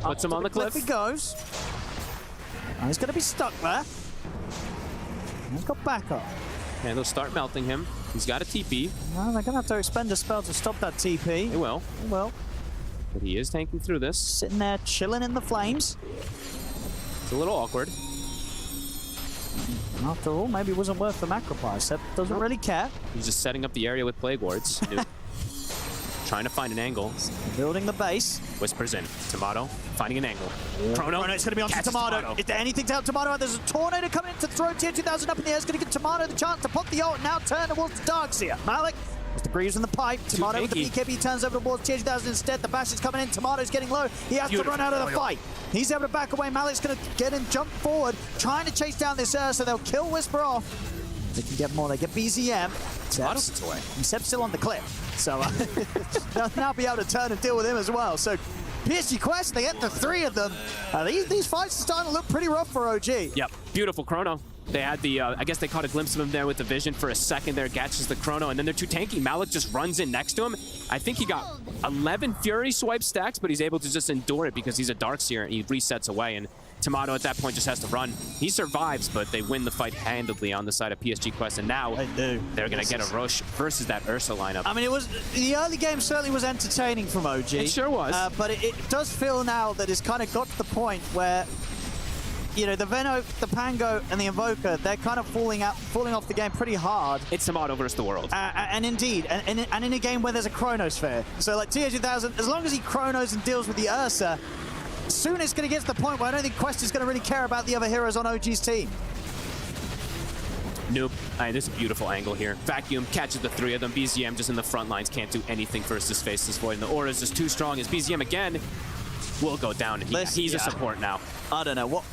Puts him on the cliff. He goes. Oh, he's going to be stuck there. He's got backup. And they'll start melting him. He's got a TP. No, they're going to have to expend a spell to stop that TP. They will. They will. But he is tanking through this. Sitting there, chilling in the flames. It's a little awkward. After all, maybe it wasn't worth the macro price. That doesn't really care. He's just setting up the area with Plague Wards. Trying to find an angle. Building the base. Whispers in. Tomato finding an angle. Chrono. It's going to be on to Tomato. Is there anything to help Tomato? There's a tornado coming in to throw Tier 2000 up in the air. It's going to give Tomato the chance to pop the ult and now turn towards the Darkseer. Malik. Mr. Greaves in the pipe. Tomato with the BKB turns over towards Tier 2000 instead. The bash is coming in. Tomato's getting low. He has to run out of the fight. He's able to back away. Malik's going to get him, jump forward, trying to chase down this Ursa. They'll kill Whisper off. They can get more. They get BZM. Seb's still on the cliff. So they'll now be able to turn and deal with him as well. So PSG.Quest, they get the 3 of them. These fights are starting to look pretty rough for OG. Yep, beautiful Chrono. They had the, I guess they caught a glimpse of him there with the vision for a second there, catches the Chrono, and then they're too tanky. Malik just runs in next to him. I think he got 11 Fury swipe stacks, but he's able to just endure it because he's a Darkseer and he resets away, and Tomato at that point just has to run. He survives, but they win the fight handedly on the side of PSG.Quest, and now they're going to get a rush versus that Ursa lineup. I mean, the early game certainly was entertaining from OG. It sure was. But it does feel now that it's kind of got to the point where, you know, the Veno, the Pango, and the Invoker, they're kind of falling off the game pretty hard. It's Tomato versus the world. And indeed, and in a game where there's a Chronosphere. So like TH2000, as long as he Chronos and deals with the Ursa, soon it's going to get to the point where I don't think Quest is going to really care about the other heroes on OG's team. Nope. This is a beautiful angle here. Vacuum catches the 3 of them. BZM just in the front lines can't do anything versus Faceless Void, and the aura is just too strong as BZM again will go down. And he's a support now. I don't know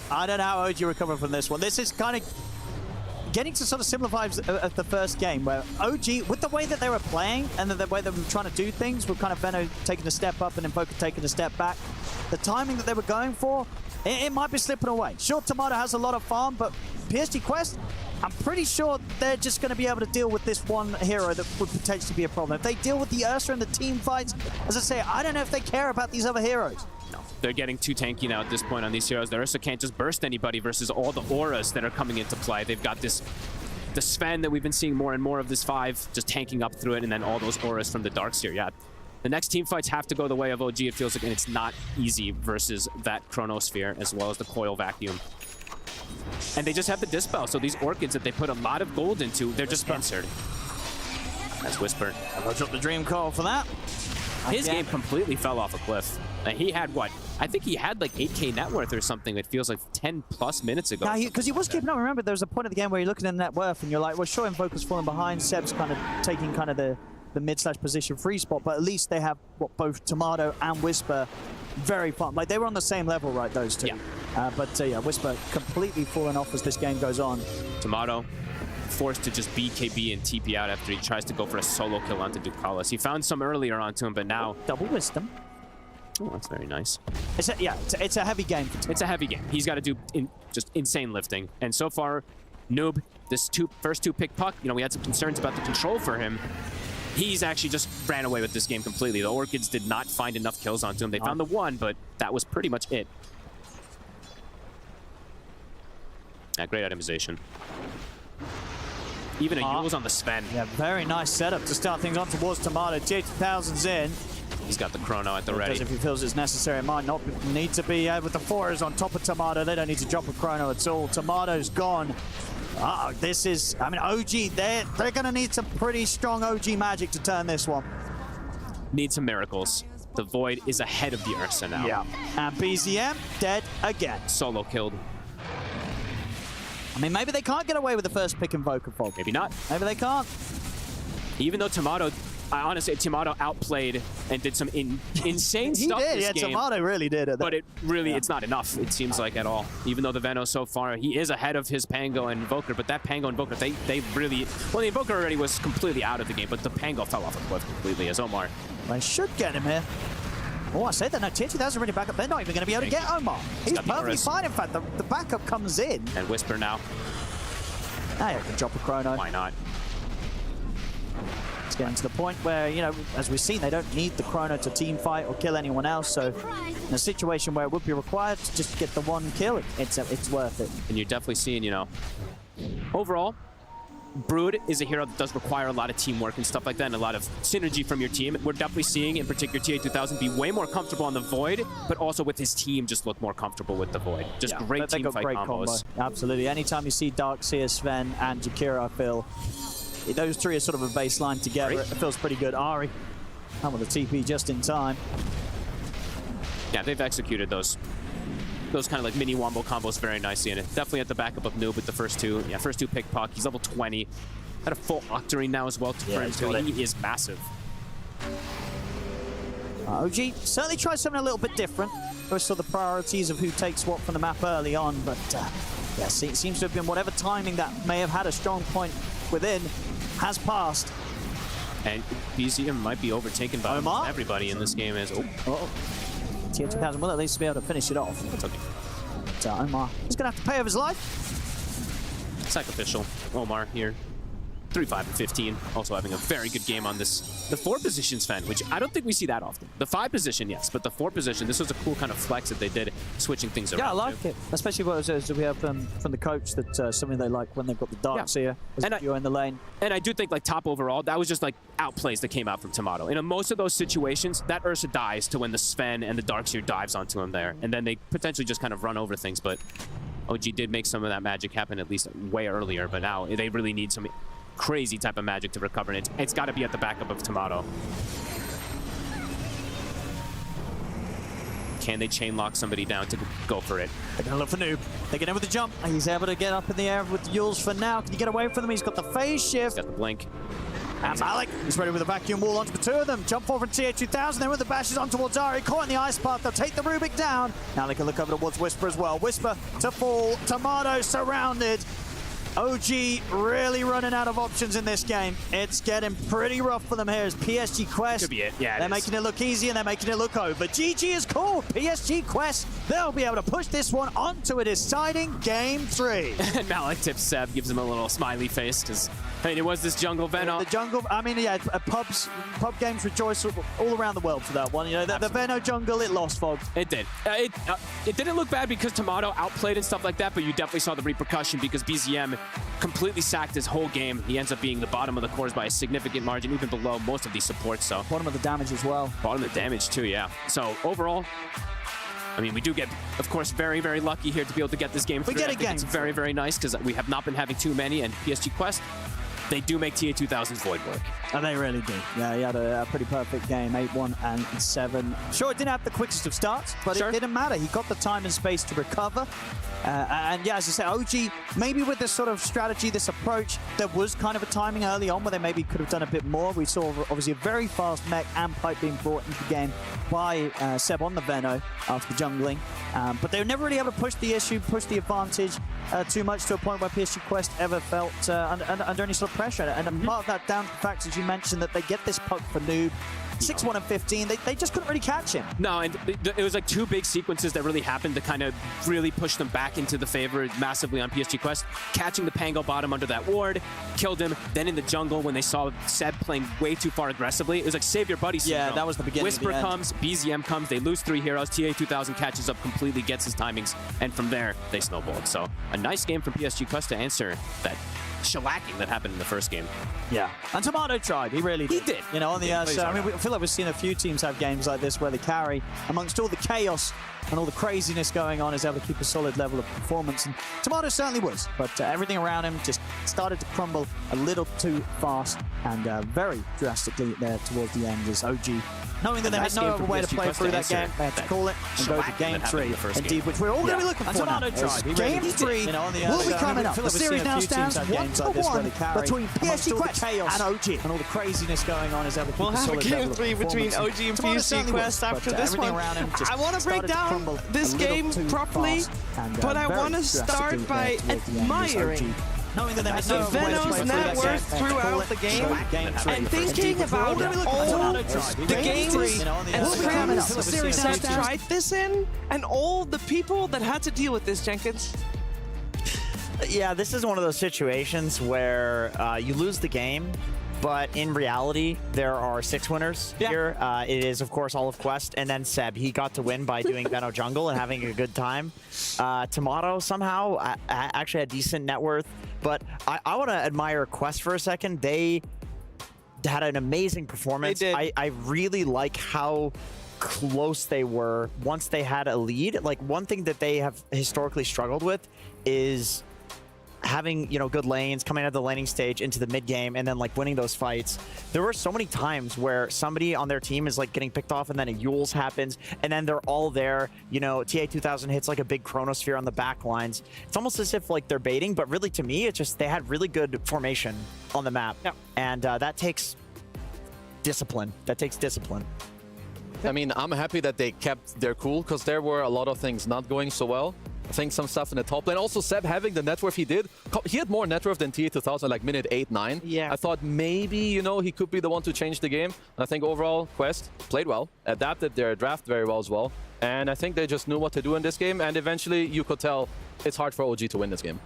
how OG recover from this one. This is kind of getting to sort of similar vibes of the first game, where OG, with the way that they were playing and the way they were trying to do things, with kind of Veno taking a step up and Invoker taking a step back, the timing that they were going for, it might be slipping away. Sure, Tomato has a lot of farm, but PSG.Quest, I'm pretty sure they're just going to be able to deal with this one hero that would potentially be a problem. If they deal with the Ursa and the team fights, as I say, I don't know if they care about these other heroes. No, they're getting too tanky now at this point on these heroes. The Ursa can't just burst anybody versus all the auras that are coming into play. They've got the Sven that we've been seeing more and more of this 5, just tanking up through it, and then all those auras from the Darkseer. Yeah, the next team fights have to go the way of OG, it feels like, and it's not easy versus that Chronosphere as well as the Coil Vacuum. And they just have the Dispel, so these Orchids that they put a lot of gold into, they're just answered. That's Whisper. I'll drop the Dream Call for that. His game completely fell off a cliff. And he had what? I think he had like 8K net worth or something. It feels like 10 plus minutes ago. Because he was keeping up. Remember, there was a point of the game where you're looking at net worth and you're like, well, sure, Invoker's falling behind. Seb's kind of taking kind of the mid/position free spot, but at least they have what both Tomato and Whisper very fun. Like, they were on the same level, right, those two? Yeah. Yeah, Whisper completely falling off as this game goes on. Tomato forced to just BKB and TP out after he tries to go for a solo kill onto Ducalis. He found some earlier onto him, but now... Double Wisdom. Oh, that's very nice. It's a heavy game. It's a heavy game. He's got to do just insane lifting. And so far, Noob, this first 2 pick puck, you know, we had some concerns about the control for him. He's actually just ran away with this game completely. The Orchids did not find enough kills onto him. They found the 1, but that was pretty much it. Yeah, great itemization. Even a Yule's on the Sven. Yeah, very nice setup to start things on towards Tomato. J2000's in. He's got the Chrono at the ready. Because if he feels it's necessary, it might not need to be. With the 4s on top of Tomato, they don't need to drop a Chrono at all. Tomato's gone. This is, I mean, OG, they're going to need some pretty strong OG magic to turn this one. Need some miracles. The Void is ahead of the Ursa now. Yeah. And BZM dead again. Solo killed. I mean, maybe they can't get away with the first pick Invoker Fog. Maybe not. Maybe they can't. Even though Tomato, honestly, Tomato outplayed and did some insane stuff this game. Yeah, Tomato really did it. But it's not enough, it seems like, at all. Even though the Veno so far, he is ahead of his Pango and Invoker, but that Pango and Invoker, they really... Well, the Invoker already was completely out of the game, but the Pango fell off a cliff completely as Omar. They should get him here. Oh, I said that. No, Tier 2000 really back up. They're not even going to be able to get Omar. He's got the perfectly Norris. fine. In fact, the backup comes in. And Whisper now. Now you can drop a chrono. Why not? It's getting to the point where, you know, as we've seen, they don't need the chrono to team fight or kill anyone else. So in a situation where it would be required to just get the one kill, it's worth it. And you're definitely seeing, you know, overall, Brood is a hero that does require a lot of teamwork and stuff like that, and a lot of synergy from your team. We're definitely seeing, in particular, TA2000 be way more comfortable on the Void, but also with his team just look more comfortable with the Void. Just great They team got fight great combos. combo. Absolutely. Anytime you see Darkseer, Sven, and Jakira, I feel those three are sort of a baseline together. It feels pretty good. Ari, come with the TP just in time. Yeah, they've executed those kind of like mini wombo combos very nicely, and definitely at the backup of Noob with the first two. Yeah, first two pick puck. He's level 20. Had a full Octarine now as well for him too. He is massive. OG certainly tried something a little bit different. Those are the priorities of who takes what from the map early on, but yeah, it seems to have been whatever timing that may have had a strong point within has passed. And BZM might be overtaken by Omar? everybody in this game. As Tier 2000 will at least be able to finish it off. It's okay. But, Omar is going to have to pay of his life. Sacrificial. Omar here. 3-5-15. Also having a very good game on this. The 4 position Sven, which I don't think we see that often. The 5 position, yes, but the 4 position, this was a cool kind of flex that they did, switching things around. Yeah, I like it. Especially what we have from the coach, that something they like when they've got the Darkseer as a duo in the lane. And I do think, like, top overall, that was just, like, outplays that came out from Tomato. In most of those situations, that Ursa dies to when the Sven and the Darkseer dives onto him there. And then they potentially just kind of run over things, but OG did make some of that magic happen at least way earlier, but now they really need some crazy type of magic to recover, and it's got to be at the backup of Tomato. Can they chain lock somebody down to go for it? They're going to look for Noob. They get in with the jump. He's able to get up in the air with Yules for now. Can you get away from them? He's got the phase shift. He's got the blink. And Malik is ready with a vacuum wall onto the two of them. Jump forward from TA2000, then with the bashes on towards Ari. Caught in the ice path. They'll take the Rubik down. Now they can look over towards Whisper as well. Whisper to fall. Tomato surrounded. OG really running out of options in this game. It's getting pretty rough for them here as PSG.Quest. Could be it. Yeah, they're making it look easy and they're making it look over. GG is called. PSG.Quest. They'll be able to push this one onto a deciding game 3. And Malik tips Seb, gives him a little smiley face because, I mean, it was this jungle Venom. The jungle, I mean, yeah, pub games rejoice all around the world for that one. You know, the Veno jungle, it lost, Fog. It did. It didn't look bad because Tomato outplayed and stuff like that, but you definitely saw the repercussion because BZM completely sacked his whole game. He ends up being the bottom of the cores by a significant margin, even below most of these supports. So bottom of the damage as well. Bottom of the damage too, yeah. So overall, I mean, we do get, of course, very, very lucky here to be able to get this game. We get a game. It's very, very nice because we have not been having too many, and PSG.Quest, they do make TA2000's Void work. And they really do. Yeah, he had a pretty perfect game, 8-1 and 7. Sure, it didn't have the quickest of starts, but it didn't matter. He got the time and space to recover. And yeah, as I said, OG, maybe with this sort of strategy, this approach, there was kind of a timing early on where they maybe could have done a bit more. We saw, obviously, a very fast mech and pipe being brought into the game by Seb on the Veno after jungling. But they were never really able to push the issue, push the advantage too much to a point where PSG.Quest ever felt under any sort of pressure. And part of that down to the fact, as you mentioned, that they get this poke for Noob. 6-1 and 15, they just couldn't really catch him. No, and it was like 2 big sequences that really happened to kind of really push them back into the favor massively on PSG.Quest. Catching the Pango bottom under that ward, killed him. Then in the jungle, when they saw Seb playing way too far aggressively, it was like save your buddy syndrome. Yeah, that was the beginning. Whisper comes, BZM comes, they lose 3 heroes, TA2000 catches up completely, gets his timings, and from there, they snowballed. So a nice game from PSG.Quest to answer that shellacking that happened in the first game. Yeah, and Tomato tried. He really did. He did. You know, on the I mean, we feel like we've seen a few teams have games like this where they carry amongst all the chaos and all the craziness going on is able to keep a solid level of performance. And Tomato certainly was, but everything around him just started to crumble a little too fast and very drastically there towards the end as OG, knowing that they had no other way to play through that game, they had to call it and go to game 3, indeed, which we're all going to be looking for now. Game 3 will be coming up. The series now stands 1-1 between PSG.Quest and OG. And all the craziness going on is able to keep we'll have a game 3 between OG and PSG.Quest after this one. I want to break down this game properly, but I want to start by admiring Knowing that they had The no Venom's net worth throughout the game, and thinking about all the games and scrims Seb tried this in, and all the people that had to deal with this, Jenkins. Yeah, this is one of those situations where you lose the game, but in reality, there are 6 winners here. It is, of course, all of Quest, and then Seb. He got to win by doing Veno Jungle and having a good time. Tomato somehow actually had decent net worth, but I want to admire Quest for a second. They had an amazing performance. They did. I really like how close they were once they had a lead. Like, one thing that they have historically struggled with is having, you know, good lanes, coming out of the laning stage into the mid game, and then like winning those fights. There were so many times where somebody on their team is like getting picked off, and then a Yules happens, and then they're all there. You know, TA2000 hits like a big chronosphere on the back lines. It's almost as if like they're baiting, but really to me, it's just they had really good formation on the map, and that takes discipline. That takes discipline. I mean, I'm happy that they kept their cool, because there were a lot of things not going so well. I think some stuff in the top lane. Also, Seb having the net worth he did. He had more net worth than TA2000, like minute 8, 9. Yeah. I thought maybe, you know, he could be the one to change the game. And I think overall, Quest played well, adapted their draft very well as well. And I think they just knew what to do in this game. And eventually, you could tell it's hard for OG to win this game.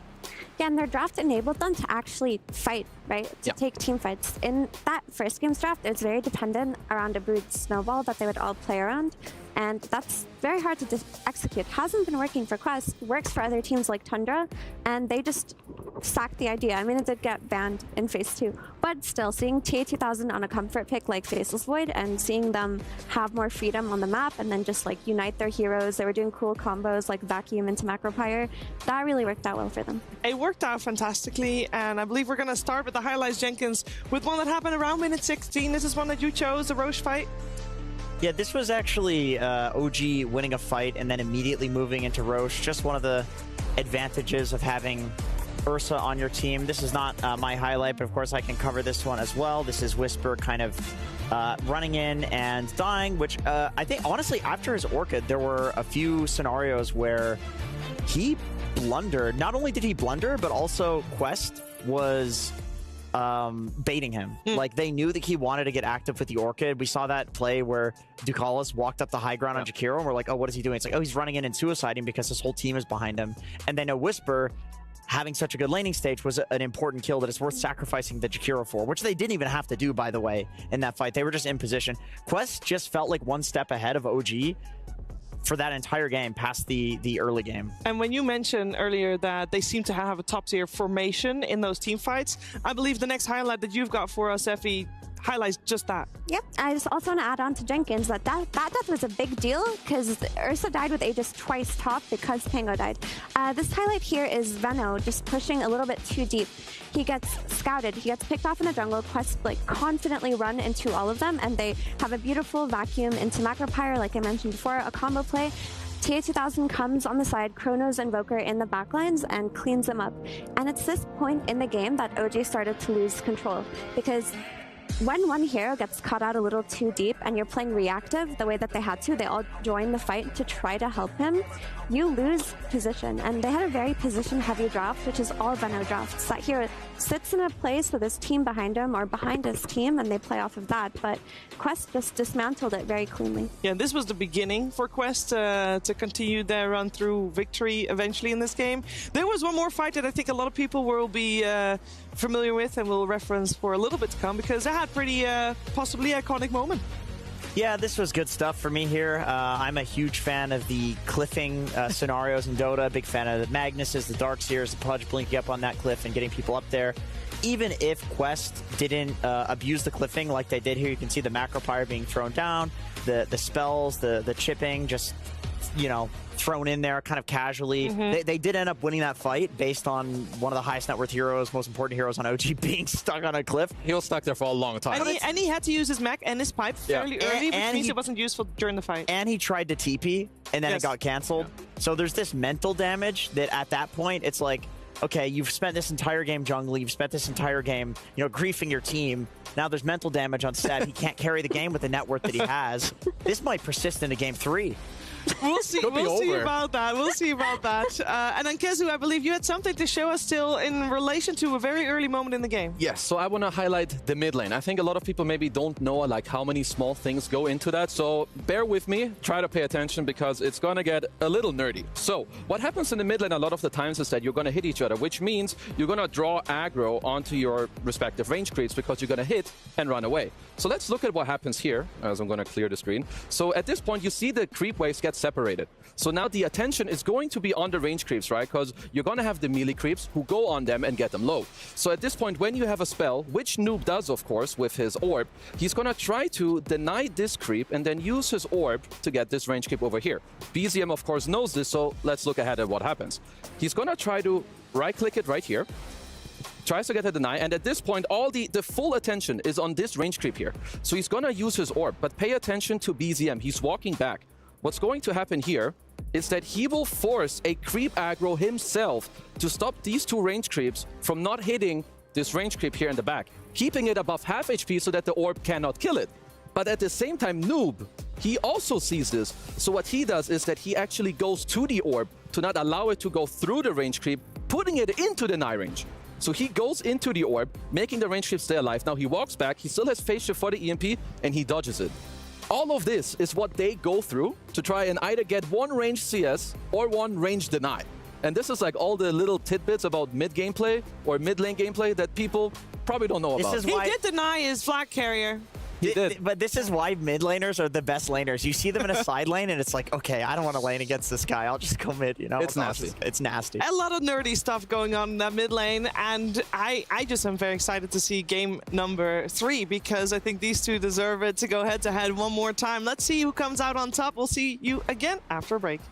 Yeah, and their draft enabled them to actually fight, right? To take team fights. In that first game's draft, it was very dependent around a Brood Snowball that they would all play around. And that's very hard to execute. Hasn't been working for Quest, works for other teams like Tundra, and they just sacked the idea. I mean, it did get banned in Phase 2, but still, seeing TA2000 on a comfort pick like Faceless Void and seeing them have more freedom on the map and then just like unite their heroes, they were doing cool combos like Vacuum into Macropyre, that really worked out well for them. It worked out fantastically, and I believe we're going to start with the highlights, Jenkins, with one that happened around minute 16. This is one that you chose, the Roche fight. Yeah, this was actually OG winning a fight and then immediately moving into Roche. Just one of the advantages of having Ursa on your team. This is not my highlight, but of course I can cover this one as well. This is Whisper kind of running in and dying, which I think, honestly, after his Orchid, there were a few scenarios where he blundered. Not only did he blunder, but also Quest was baiting him. Like, they knew that he wanted to get active with the Orchid. We saw that play where Ducalis walked up the high ground on Jakiro, and we're like, oh, what is he doing? It's like, oh, he's running in and suiciding because his whole team is behind him. And then a Whisper having such a good laning stage was an important kill that it's worth sacrificing the Jakiro for, which they didn't even have to do, by the way, in that fight. They were just in position. Quest just felt like one step ahead of OG for that entire game past the early game. And when you mentioned earlier that they seem to have a top-tier formation in those team fights, I believe the next highlight that you've got for us, Effie, highlights just that. Yep, I just also want to add on to Jenkins that death was a big deal because Ursa died with Aegis twice top because Pango died. This highlight here is Veno just pushing a little bit too deep. He gets scouted, he gets picked off in the jungle, Quest like confidently run into all of them, and they have a beautiful vacuum into Macropyre, like I mentioned before, a combo play. TA2000 comes on the side, Chronos Invoker in the backlines, and cleans them up. And it's this point in the game that OG started to lose control, because when one hero gets caught out a little too deep and you're playing reactive the way that they had to, they all join the fight to try to help him, you lose position. And they had a very position-heavy draft, which is all Veno drafts. That hero sits in a place with his team behind him or behind his team, and they play off of that. But Quest just dismantled it very cleanly. Yeah, this was the beginning for Quest to continue their run through victory eventually in this game. There was one more fight that I think a lot of people will be familiar with and will reference for a little bit to come, because it had pretty possibly iconic moment. Yeah, this was good stuff for me here. I'm a huge fan of the cliffing scenarios in Dota. Big fan of the Magnuses, the Darkseers, the Pudge blinking up on that cliff and getting people up there. Even if Quest didn't abuse the cliffing like they did here, you can see the Macropyre being thrown down, the spells, the chipping, just, you know, thrown in there kind of casually. They did end up winning that fight based on one of the highest net worth heroes, most important heroes on OG, being stuck on a cliff. He was stuck there for a long time. And he had to use his mech and his pipe fairly early, which means it wasn't useful during the fight. And he tried to TP, and then it got canceled. So there's this mental damage that at that point, it's like, okay, you've spent this entire game jungling, you've spent this entire game, you know, griefing your team. Now there's mental damage on Seb. He can't carry the game with the net worth that he has. This might persist into game 3. We'll see. Could be We'll see over. about that. We'll see about that. And then Kezu, I believe you had something to show us still in relation to a very early moment in the game. Yes, so I want to highlight the mid lane. I think a lot of people maybe don't know like how many small things go into that. So bear with me, try to pay attention because it's going to get a little nerdy. So what happens in the mid lane a lot of the times is that you're going to hit each other, which means you're going to draw aggro onto your respective range creeps because you're going to hit and run away. So let's look at what happens here as I'm going to clear the screen. So at this point, you see the creep waves get separated. So now the attention is going to be on the range creeps, right? Because you're going to have the melee creeps who go on them and get them low. So at this point, when you have a spell, which Noob does, of course, with his orb, he's going to try to deny this creep and then use his orb to get this range creep over here. BZM, of course, knows this, so let's look ahead at what happens. He's going to try to right-click it right here. Tries to get a deny, and at this point, all the full attention is on this range creep here. So he's gonna use his orb, but pay attention to BZM. He's walking back. What's going to happen here is that he will force a creep aggro himself to stop these two range creeps from not hitting this range creep here in the back, keeping it above half HP so that the orb cannot kill it. But at the same time, Noob, he also sees this. So what he does is that he actually goes to the orb to not allow it to go through the range creep, putting it into the deny range. So he goes into the orb, making the range creep stay alive. Now he walks back, he still has phase shift for the EMP, and he dodges it. All of this is what they go through to try and either get one range CS or one range deny. And this is like all the little tidbits about mid gameplay or mid lane gameplay that people probably don't know about. This is He why did deny his flag carrier. He did. But this is why mid laners are the best laners. You see them in a side lane, and it's like, okay, I don't want to lane against this guy. I'll just go mid. You know, It's nasty. It's nasty. A lot of nerdy stuff going on in that mid lane, and I just am very excited to see game number 3 because I think these two deserve it to go head to head one more time. Let's see who comes out on top. We'll see you again after a break.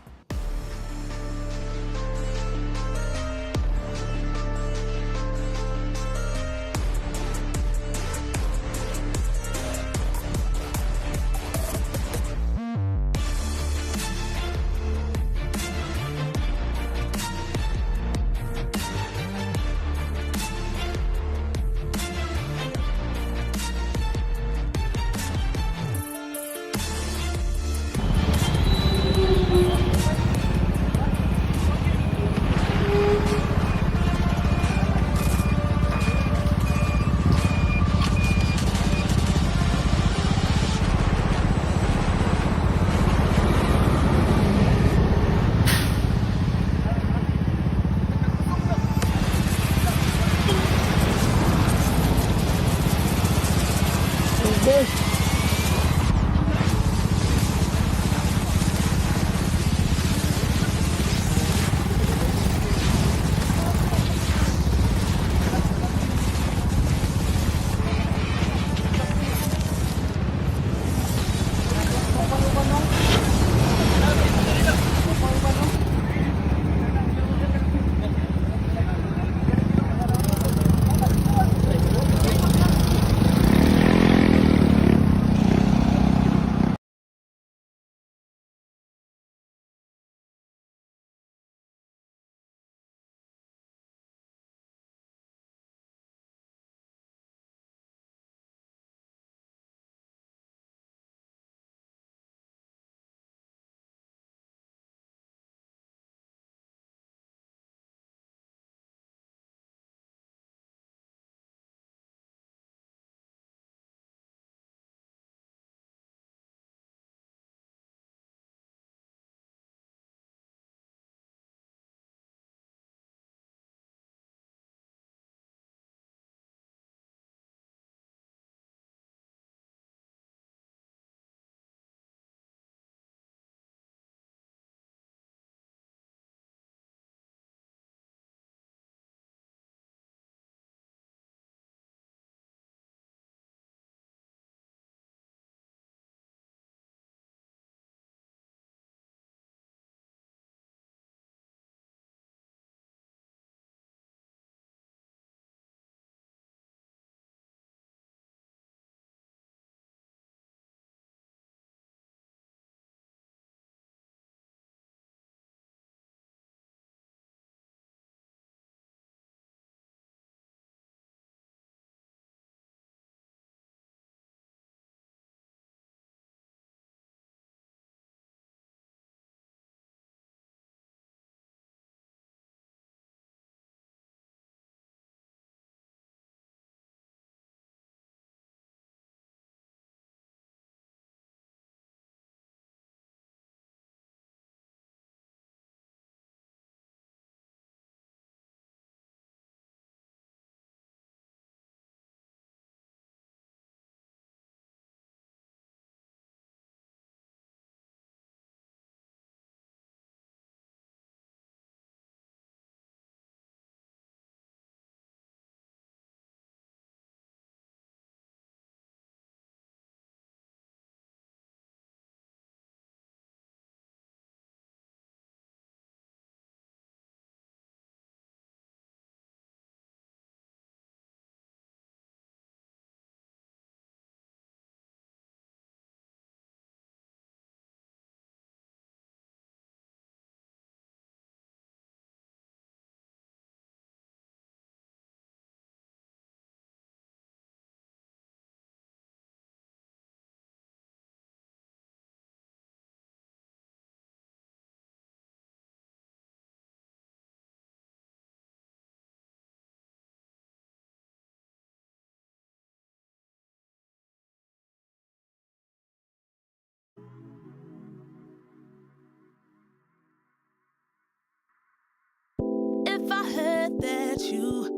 heard that you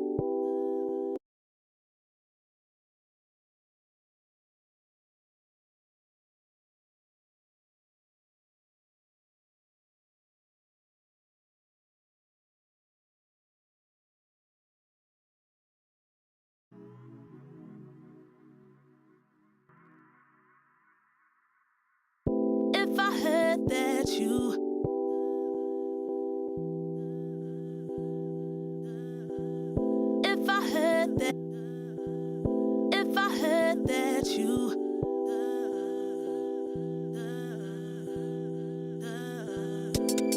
if I heard that you if I heard that if I heard that you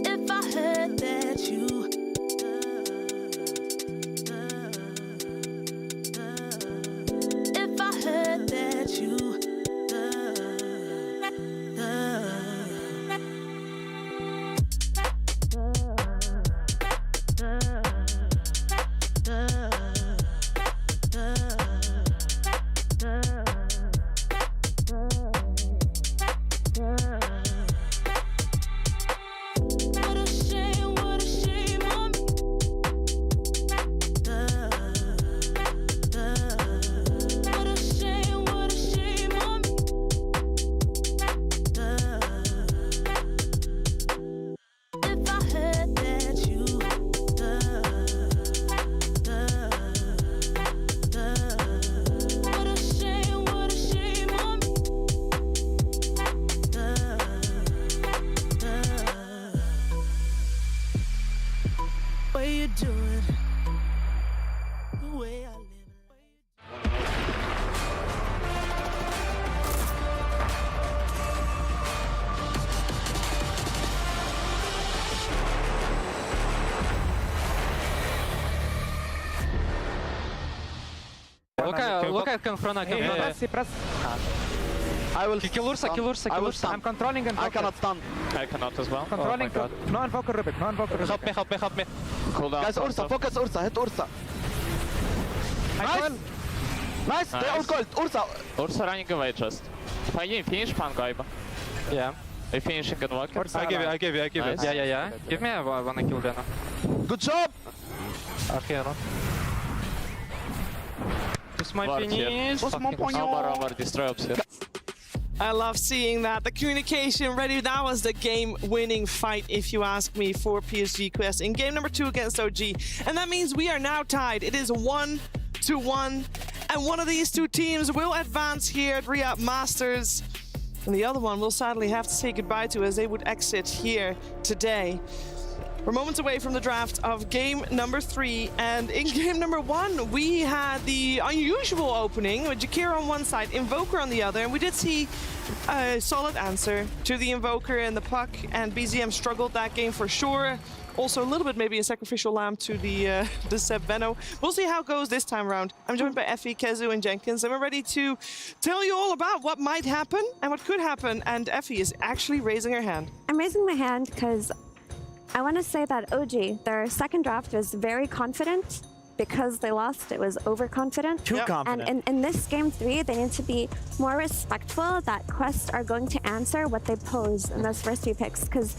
if I heard that you if I heard that you what a shame on me. What a shame on me. If I heard that you what a shame on me. Way you do it, the way I live. Look at Confront. I will Kill Ursa. I will stun. I'm controlling Invoker. I cannot stun. I cannot as well. Controlling. No Invoker Rubik. No Invoker Rubik. Help me. Cool down. Guys, Ursa, focus Ursa, hit Ursa. Nice, they all called. Ursa running away just. Finish pan Gaiba. Yeah. Are you finishing Invoker? I give you. Nice. Yeah. Give me one kill Venom. Good job. Okay, no. This might finish. Destroy up here. I love seeing that. The communication ready. That was the game-winning fight, if you ask me, for PSG.Quest in game number 2 against OG. And that means we are now tied. It is 1-1. And one of these two teams will advance here at Riyadh Masters. And the other one will sadly have to say goodbye to as they would exit here today. We're moments away from the draft of game number 3, and in game number 1, we had the unusual opening with Jakir on one side, Invoker on the other, and we did see a solid answer to the Invoker and the puck, and BZM struggled that game for sure. Also a little bit maybe a sacrificial lamb to the Seb Venno. We'll see how it goes this time around. I'm joined by Effie, Kezu, and Jenkins, and we're ready to tell you all about what might happen and what could happen, and Effie is actually raising her hand. I'm raising my hand because I want to say that OG, their second draft was very confident. Because they lost, it was overconfident. Too confident. And in this game 3, they need to be more respectful that Quest are going to answer what they pose in those first 2 picks. Because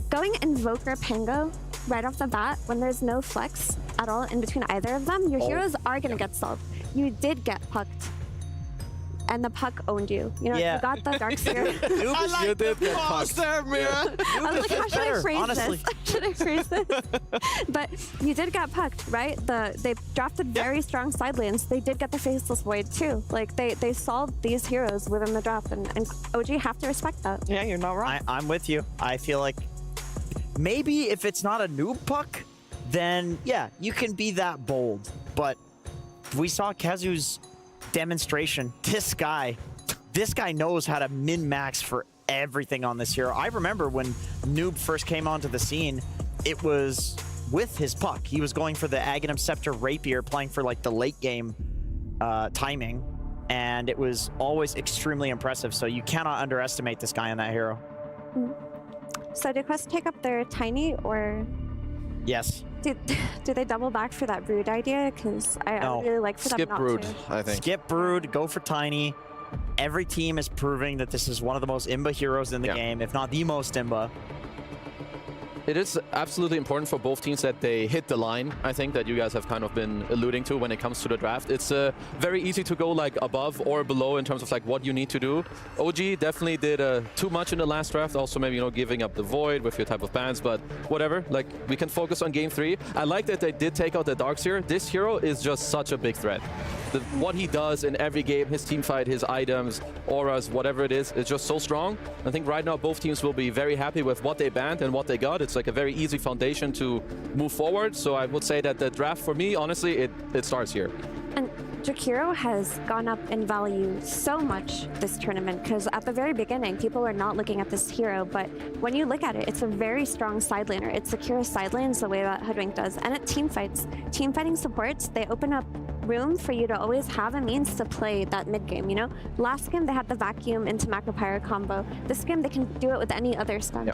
going Invoker Pango right off the bat, when there's no flex at all in between either of them, your heroes are going to get solved. You did get pucked. And the puck owned you. You know, you got the Darkseer. I like the pause there, Mira. I was like, how should I phrase this? Should I phrase this? But you did get pucked, right? They drafted very strong side lanes. They did get the Faceless Void too. Like they solved these heroes within the draft, and OG have to respect that. Yeah, you're not wrong. I'm with you. I feel like maybe if it's not a noob puck, then yeah, you can be that bold. But we saw Kezu's demonstration. This guy knows how to min-max for everything on this hero. I remember when Noob first came onto the scene, it was with his puck. He was going for the Aghanim Scepter Rapier, playing for like the late game timing, and it was always extremely impressive. So you cannot underestimate this guy on that hero. So did Quest take up their Tiny, or Yes. Do they double back for that Brood idea? Because I would really like for them not Brood, to. I think. Skip Brood, go for Tiny. Every team is proving that this is one of the most Imba heroes in the game, if not the most Imba. it is absolutely important for both teams that they hit the line, I think, that you guys have kind of been alluding to when it comes to the draft. It's very easy to go like above or below in terms of like what you need to do. OG definitely did too much in the last draft, also maybe, you know, giving up the Void with your type of bans, but whatever, like we can focus on game 3. I like that they did take out the Darkseer. This hero is just such a big threat. What he does in every game, his team fight, his items, auras, whatever it is just so strong. I think right now both teams will be very happy with what they banned and what they got. It's like a very easy foundation to move forward. So I would say that the draft for me, honestly, it starts here. And Jakiro has gone up in value so much this tournament because at the very beginning, people were not looking at this hero, but when you look at it, it's a very strong side laner. It secures side lanes the way that Hoodwink does, and it team fights. Team fighting supports, they open up room for you to always have a means to play that mid game, you know? Last game, they had the vacuum into Macropyre combo. This game, they can do it with any other stun. Yeah.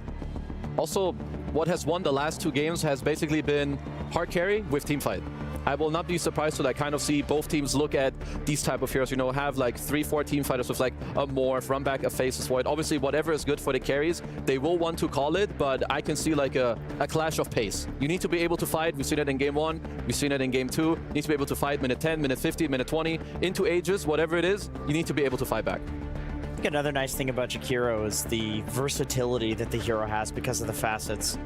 Also, what has won the last 2 games has basically been hard carry with team fight. I will not be surprised to like kind of see both teams look at these type of heroes, you know, have like 3-4 team fighters with like a Morph, run back a Faceless Void. Obviously, whatever is good for the carries, they will want to call it, but I can see like a clash of pace. You need to be able to fight. We've seen it in game 1, we've seen it in game 2. You need to be able to fight minute 10, minute 50, minute 20, into ages, whatever it is, you need to be able to fight back. I think another nice thing about Jakiro is the versatility that the hero has because of the facets.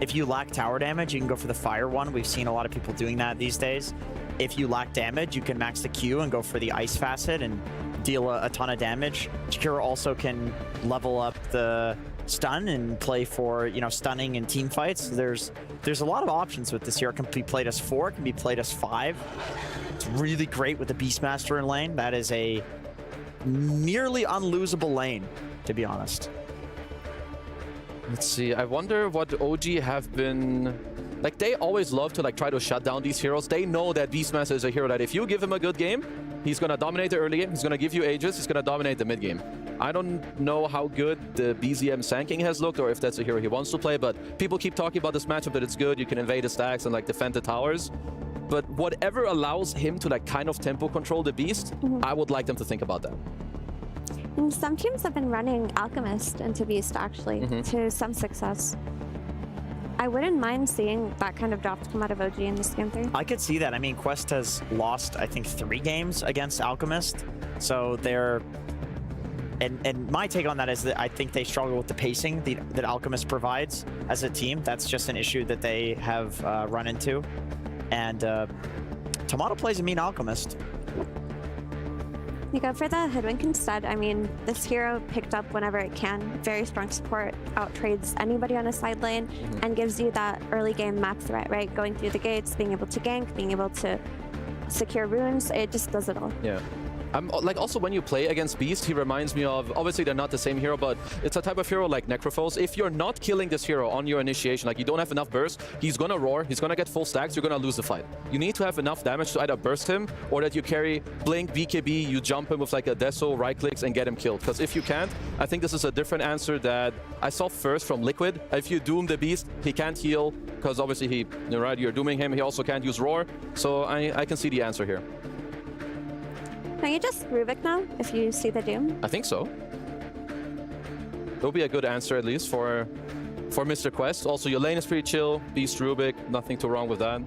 If you lack tower damage, you can go for the fire one. We've seen a lot of people doing that these days. If you lack damage, you can max the Q and go for the ice facet and deal a ton of damage. Jakiro also can level up the stun and play for, you know, stunning and team fights. There's a lot of options with this hero. It can be played as 4, it can be played as 5. It's really great with the Beastmaster in lane. That is a nearly unlosable lane, to be honest. Let's see, I wonder what OG have been... Like, they always love to like try to shut down these heroes. They know that Beastmaster is a hero that if you give him a good game, he's gonna dominate the early game, he's gonna give you ages, he's gonna dominate the mid game. I don't know how good the BZM Sanking has looked or if that's a hero he wants to play, but people keep talking about this matchup that it's good, you can invade the stacks and like defend the towers. But whatever allows him to like kind of tempo control the Beast, I would like them to think about that. And some teams have been running Alchemist into Beast, actually, to some success. I wouldn't mind seeing that kind of draft come out of OG in this game 3. I could see that. I mean, Quest has lost, I think, 3 games against Alchemist. So they're... And my take on that is that I think they struggle with the pacing that Alchemist provides as a team. That's just an issue that they have run into. And Tomato plays a mean Alchemist. You go for the Hoodwink instead. I mean, this hero picked up whenever it can. Very strong support, outtrades anybody on a side lane, and gives you that early game map threat, right? Going through the gates, being able to gank, being able to secure runes, it just does it all. Yeah. Like also when you play against Beast, he reminds me of, obviously they're not the same hero, but it's a type of hero like Necrophos. If you're not killing this hero on your initiation, like you don't have enough burst, he's gonna roar, he's gonna get full stacks, you're gonna lose the fight. You need to have enough damage to either burst him or that you carry Blink, BKB, you jump him with like a Deso, right clicks and get him killed. Because if you can't, I think this is a different answer that I saw first from Liquid. If you doom the Beast, he can't heal because obviously you're dooming him, he also can't use roar. So I can see the answer here. Can you just Rubik now, if you see the Doom? I think so. It'll be a good answer, at least, for Mr. Quest. Also, your lane is pretty chill. Beast Rubik, nothing too wrong with that.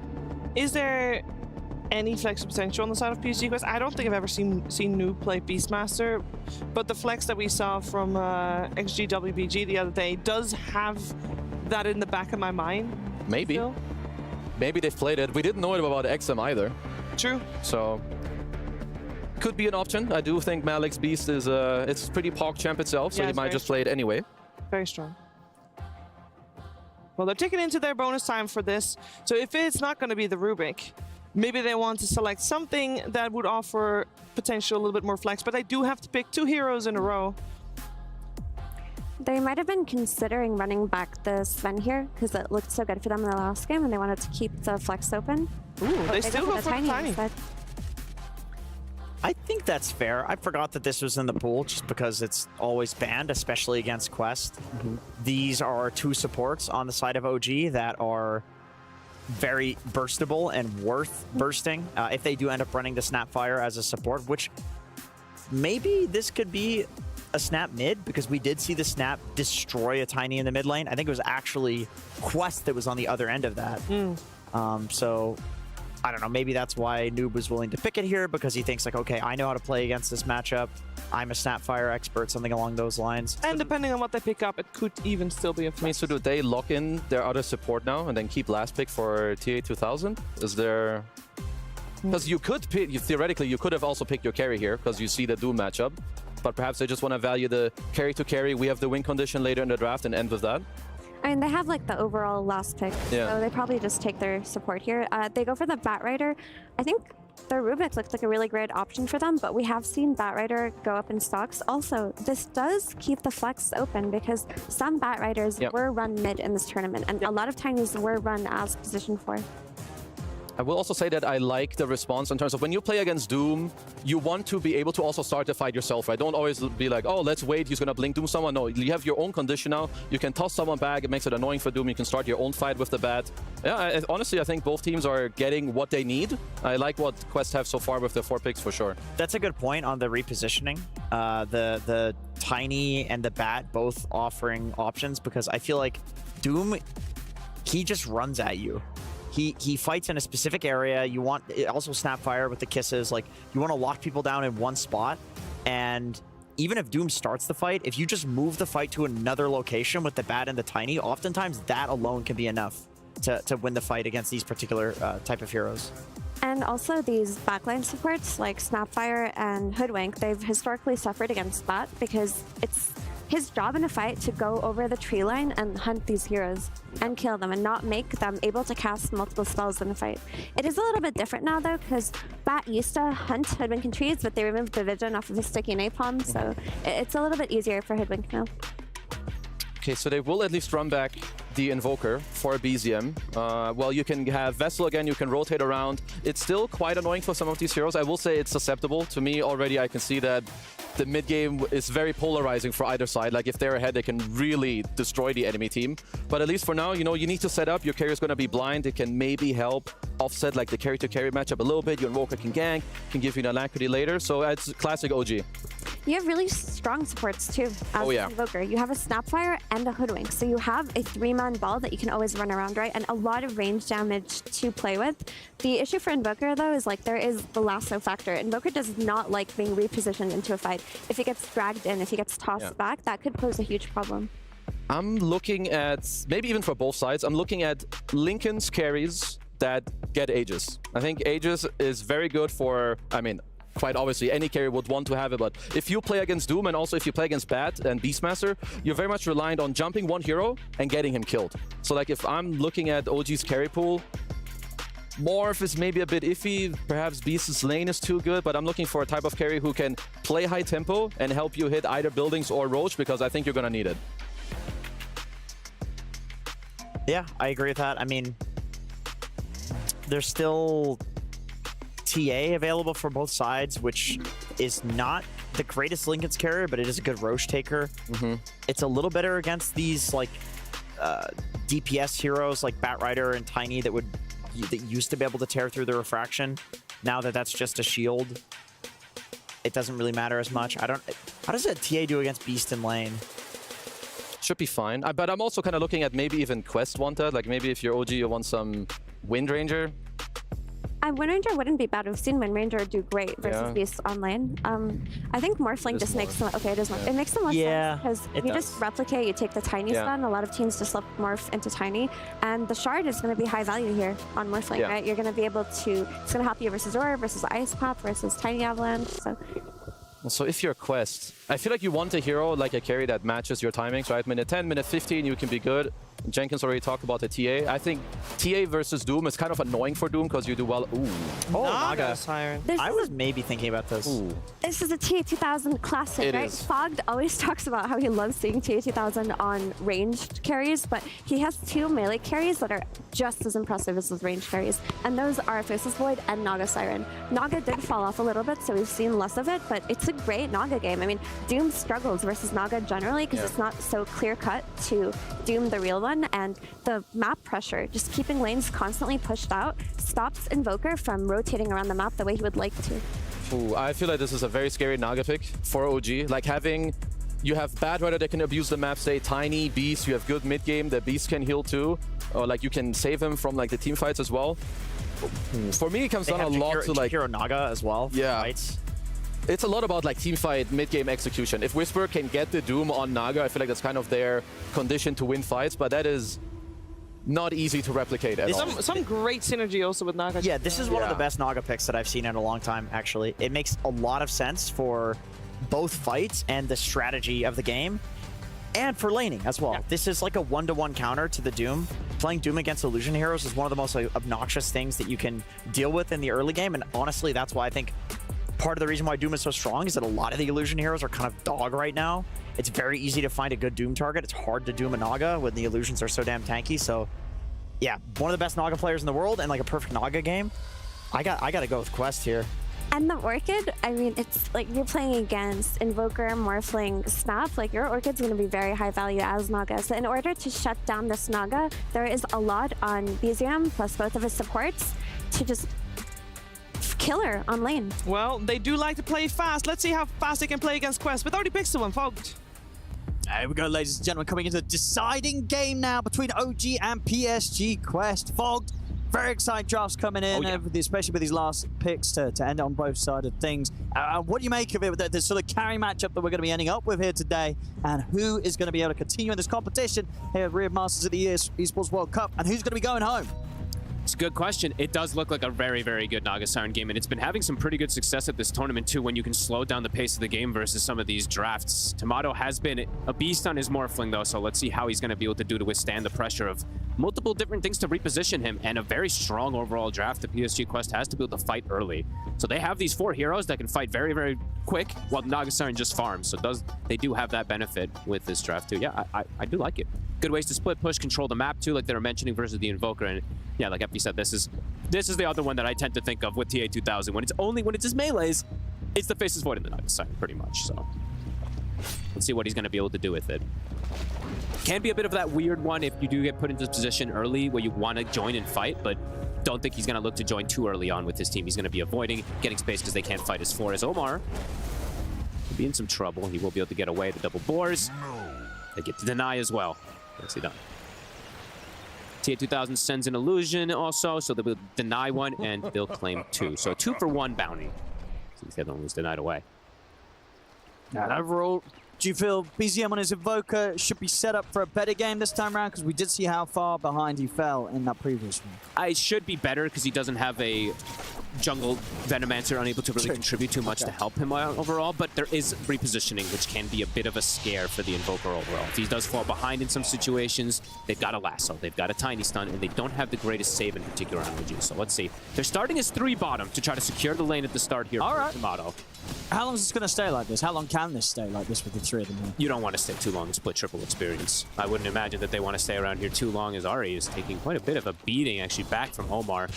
Is there any flex potential on the side of PSG.Quest? I don't think I've ever seen Noob play Beastmaster, but the flex that we saw from XGWBG the other day does have that in the back of my mind. Maybe. Still. Maybe they've played it. We didn't know it about XM either. True. So... could be an option. I do think Malik's Beast is it's pretty PogChamp itself, so yeah, you might just play it anyway. Very strong. Well, they're taking into their bonus time for this. So if it's not going to be the Rubik, maybe they want to select something that would offer potential a little bit more flex, but they do have to pick 2 heroes in a row. They might have been considering running back the Sven here because it looked so good for them in the last game and they wanted to keep the flex open. Ooh, they still go for the Tiny. Instead. I think that's fair. I forgot that this was in the pool just because it's always banned, especially against Quest. These are 2 supports on the side of OG that are very burstable and worth bursting if they do end up running the Snapfire as a support, which maybe this could be a snap mid, because we did see the snap destroy a Tiny in the mid lane. I think it was actually Quest that was on the other end of that. So I don't know, maybe that's why Noob was willing to pick it here, because he thinks like, okay, I know how to play against this matchup. I'm a Snapfire expert, something along those lines. And depending on what they pick up, it could even still be a I mean, so do they lock in their other support now and then keep last pick for TA 2000? Is there... Because you could pick, theoretically, you could have also picked your carry here because you see the Doom matchup. But perhaps they just want to value the carry to carry. We have the win condition later in the draft and end with that. I mean, they have like the overall last pick, so they probably just take their support here. They go for the Batrider. I think their Rubik looked like a really great option for them, but we have seen Batrider go up in stocks. Also, this does keep the flex open because some Batriders were run mid in this tournament, and a lot of Tinies were run as position 4. I will also say that I like the response in terms of when you play against Doom, you want to be able to also start the fight yourself, right? Don't always be like, oh, let's wait, he's going to blink Doom someone. No, you have your own condition now. You can toss someone back. It makes it annoying for Doom. You can start your own fight with the bat. Yeah, honestly, I think both teams are getting what they need. I like what Quest have so far with the 4 picks for sure. That's a good point on the repositioning. The Tiny and the Bat both offering options, because I feel like Doom, he just runs at you. He fights in a specific area. You want also Snapfire with the kisses. Like, you want to lock people down in one spot. And even if Doom starts the fight, if you just move the fight to another location with the Bat and the Tiny, oftentimes that alone can be enough to win the fight against these particular type of heroes. And also these backline supports like Snapfire and Hoodwink, they've historically suffered against that because it's his job in a fight to go over the tree line and hunt these heroes and kill them and not make them able to cast multiple spells in a fight. It is a little bit different now though, because Bat used to hunt Hoodwink and trees, but they removed the vision off of his sticky napalm, so it's a little bit easier for Hoodwink now. Okay, so they will at least run back the Invoker for BZM. Well, you can have Vessel again, you can rotate around. It's still quite annoying for some of these heroes. I will say it's susceptible. To me, already I can see that the mid-game is very polarizing for either side. Like, if they're ahead, they can really destroy the enemy team. But at least for now, you know, you need to set up. Your carrier's going to be blind. It can maybe help offset, like, the carry-to-carry matchup a little bit. Your Invoker can gank, can give you an alacrity later. So it's classic OG. You have really strong supports too as an Invoker. You have a Snapfire and a Hoodwink. So you have a 3-man ball that you can always run around, right? And a lot of range damage to play with. The issue for Invoker, though, is like there is the lasso factor. Invoker does not like being repositioned into a fight. If he gets dragged in, if he gets tossed back, that could pose a huge problem. I'm looking at, maybe even for both sides, I'm looking at Linken's carries that get Aegis. I think Aegis is very good for, I mean, quite obviously, any carry would want to have it, but if you play against Doom and also if you play against Bat and Beastmaster, you're very much reliant on jumping one hero and getting him killed. So like if I'm looking at OG's carry pool, Morph is maybe a bit iffy, perhaps Beast's lane is too good, but I'm looking for a type of carry who can play high tempo and help you hit either buildings or Roach, because I think you're gonna need it. Yeah, I agree with that. I mean, there's still TA available for both sides, which is not the greatest Linken's carrier, but it is a good Roche taker. It's a little better against these like DPS heroes like Batrider and Tiny that used to be able to tear through the refraction. Now that that's just a shield, it doesn't really matter as much. How does a TA do against Beast in lane? Should be fine. But I'm also kind of looking at maybe even Quest want that. Like maybe if you're OG, you want some Wind Ranger. Wind Ranger wouldn't be bad. We've seen Wind Ranger do great versus Beast on lane. I think Morphling just makes them... Okay, it is Morph. It makes them more sense because you just replicate, you take the Tiny stun. A lot of teams just Morph into Tiny. And the Shard is going to be high value here on Morphling, right? You're going to be able to... It's going to help you versus Aurora, versus Ice Pop, versus Tiny Avalanche. So if you're Quest, I feel like you want a hero like a carry that matches your timings, right? Minute 10, minute 15, you can be good. Jenkins already talked about the TA. I think TA versus Doom is kind of annoying for Doom because you do well. Ooh. Oh, Naga Siren. I was maybe thinking about this. Ooh. This is a TA 2000 classic, right? Fogged always talks about how he loves seeing TA 2000 on ranged carries, but he has 2 melee carries that are just as impressive as his ranged carries, and those are Faceless Void and Naga Siren. Naga did fall off a little bit, so we've seen less of it, but it's a great Naga game. I mean, Doom struggles versus Naga generally because it's not so clear-cut to Doom the real one, and the map pressure, just keeping lanes constantly pushed out, stops Invoker from rotating around the map the way he would like to. Ooh, I feel like this is a very scary Naga pick for OG. Like having you have bad rider that can abuse the map, say Tiny, Beast, you have good mid game, the Beast can heal too, or like you can save him from like the team fights as well. For me, it comes down a lot to like Hero Naga as well. Yeah. Fights. It's a lot about like team fight, mid game execution. If Whisper can get the Doom on Naga, I feel like that's kind of their condition to win fights, but that is not easy to replicate at all. Some great synergy also with Naga. Yeah, this is one of the best Naga picks that I've seen in a long time, actually. It makes a lot of sense for both fights and the strategy of the game, and for laning as well. Yeah. This is like a one-to-one counter to the Doom. Playing Doom against Illusion Heroes is one of the most obnoxious things that you can deal with in the early game, and honestly, that's why I think part of the reason why Doom is so strong is that a lot of the Illusion Heroes are kind of dog right now. It's very easy to find a good Doom target. It's hard to Doom a Naga when the Illusions are so damn tanky, so yeah, one of the best Naga players in the world and like a perfect Naga game. I got to go with Quest here. And the Orchid, I mean, it's like you're playing against Invoker, Morphling, Snap. Like your Orchid's going to be very high value as Naga. So in order to shut down this Naga, there is a lot on BZM plus both of his supports to just kill her on lane. Well, they do like to play fast. Let's see how fast they can play against Quest. But already picked someone, Fogged. Here we go, ladies and gentlemen, coming into the deciding game now between OG and PSG.Quest. Fogged, very exciting drafts coming in, especially with these last picks to end on both sides of things. What do you make of it, the sort of carry matchup that we're going to be ending up with here today, and who is going to be able to continue in this competition here at Rio Masters at the Esports World Cup, and who's going to be going home? It's a good question. It does look like a very, very good Naga Siren game, and it's been having some pretty good success at this tournament too when you can slow down the pace of the game versus some of these drafts. Tomato has been a beast on his Morphling though, so let's see how he's going to be able to do to withstand the pressure of multiple different things to reposition him, and a very strong overall draft that PSG.Quest has to be able to fight early. So they have these 4 heroes that can fight very, very quick, while Naga Siren just farms. So they do have that benefit with this draft too. Yeah, I do like it. Good ways to split push, control the map too, like they were mentioning, versus the Invoker. And yeah, like Epi said, this is the other one that I tend to think of with TA2000. When it's his melees, it's the Faceless Void in the Naga Siren, pretty much. So let's see what he's going to be able to do with it. Can be a bit of that weird one if you do get put into this position early where you want to join and fight, but don't think he's going to look to join too early on with his team. He's going to be avoiding getting space because they can't fight as 4 as Omar. He'll be in some trouble. He will be able to get away to double boars. They get to deny as well. What's he done? TA2000 sends an illusion also, so they'll deny 1 and they'll claim 2. So 2 for 1 bounty, since the other one was denied away. And overall, do you feel BZM on his Invoker should be set up for a better game this time around? Because we did see how far behind he fell in that previous one. It should be better because he doesn't have a jungle Venomancer unable to really contribute too much to help him out overall, but there is repositioning, which can be a bit of a scare for the Invoker overall. If he does fall behind in some situations, they've got a lasso, they've got a tiny stun, and they don't have the greatest save in particular on OG. So let's see. They're starting as 3 bottom to try to secure the lane at the start here for Tomato. How long is this going to stay like this? How long can this stay like this with the 3 of them here? You don't want to stay too long and split triple experience. I wouldn't imagine that they want to stay around here too long, as Ari is taking quite a bit of a beating actually back from Omar.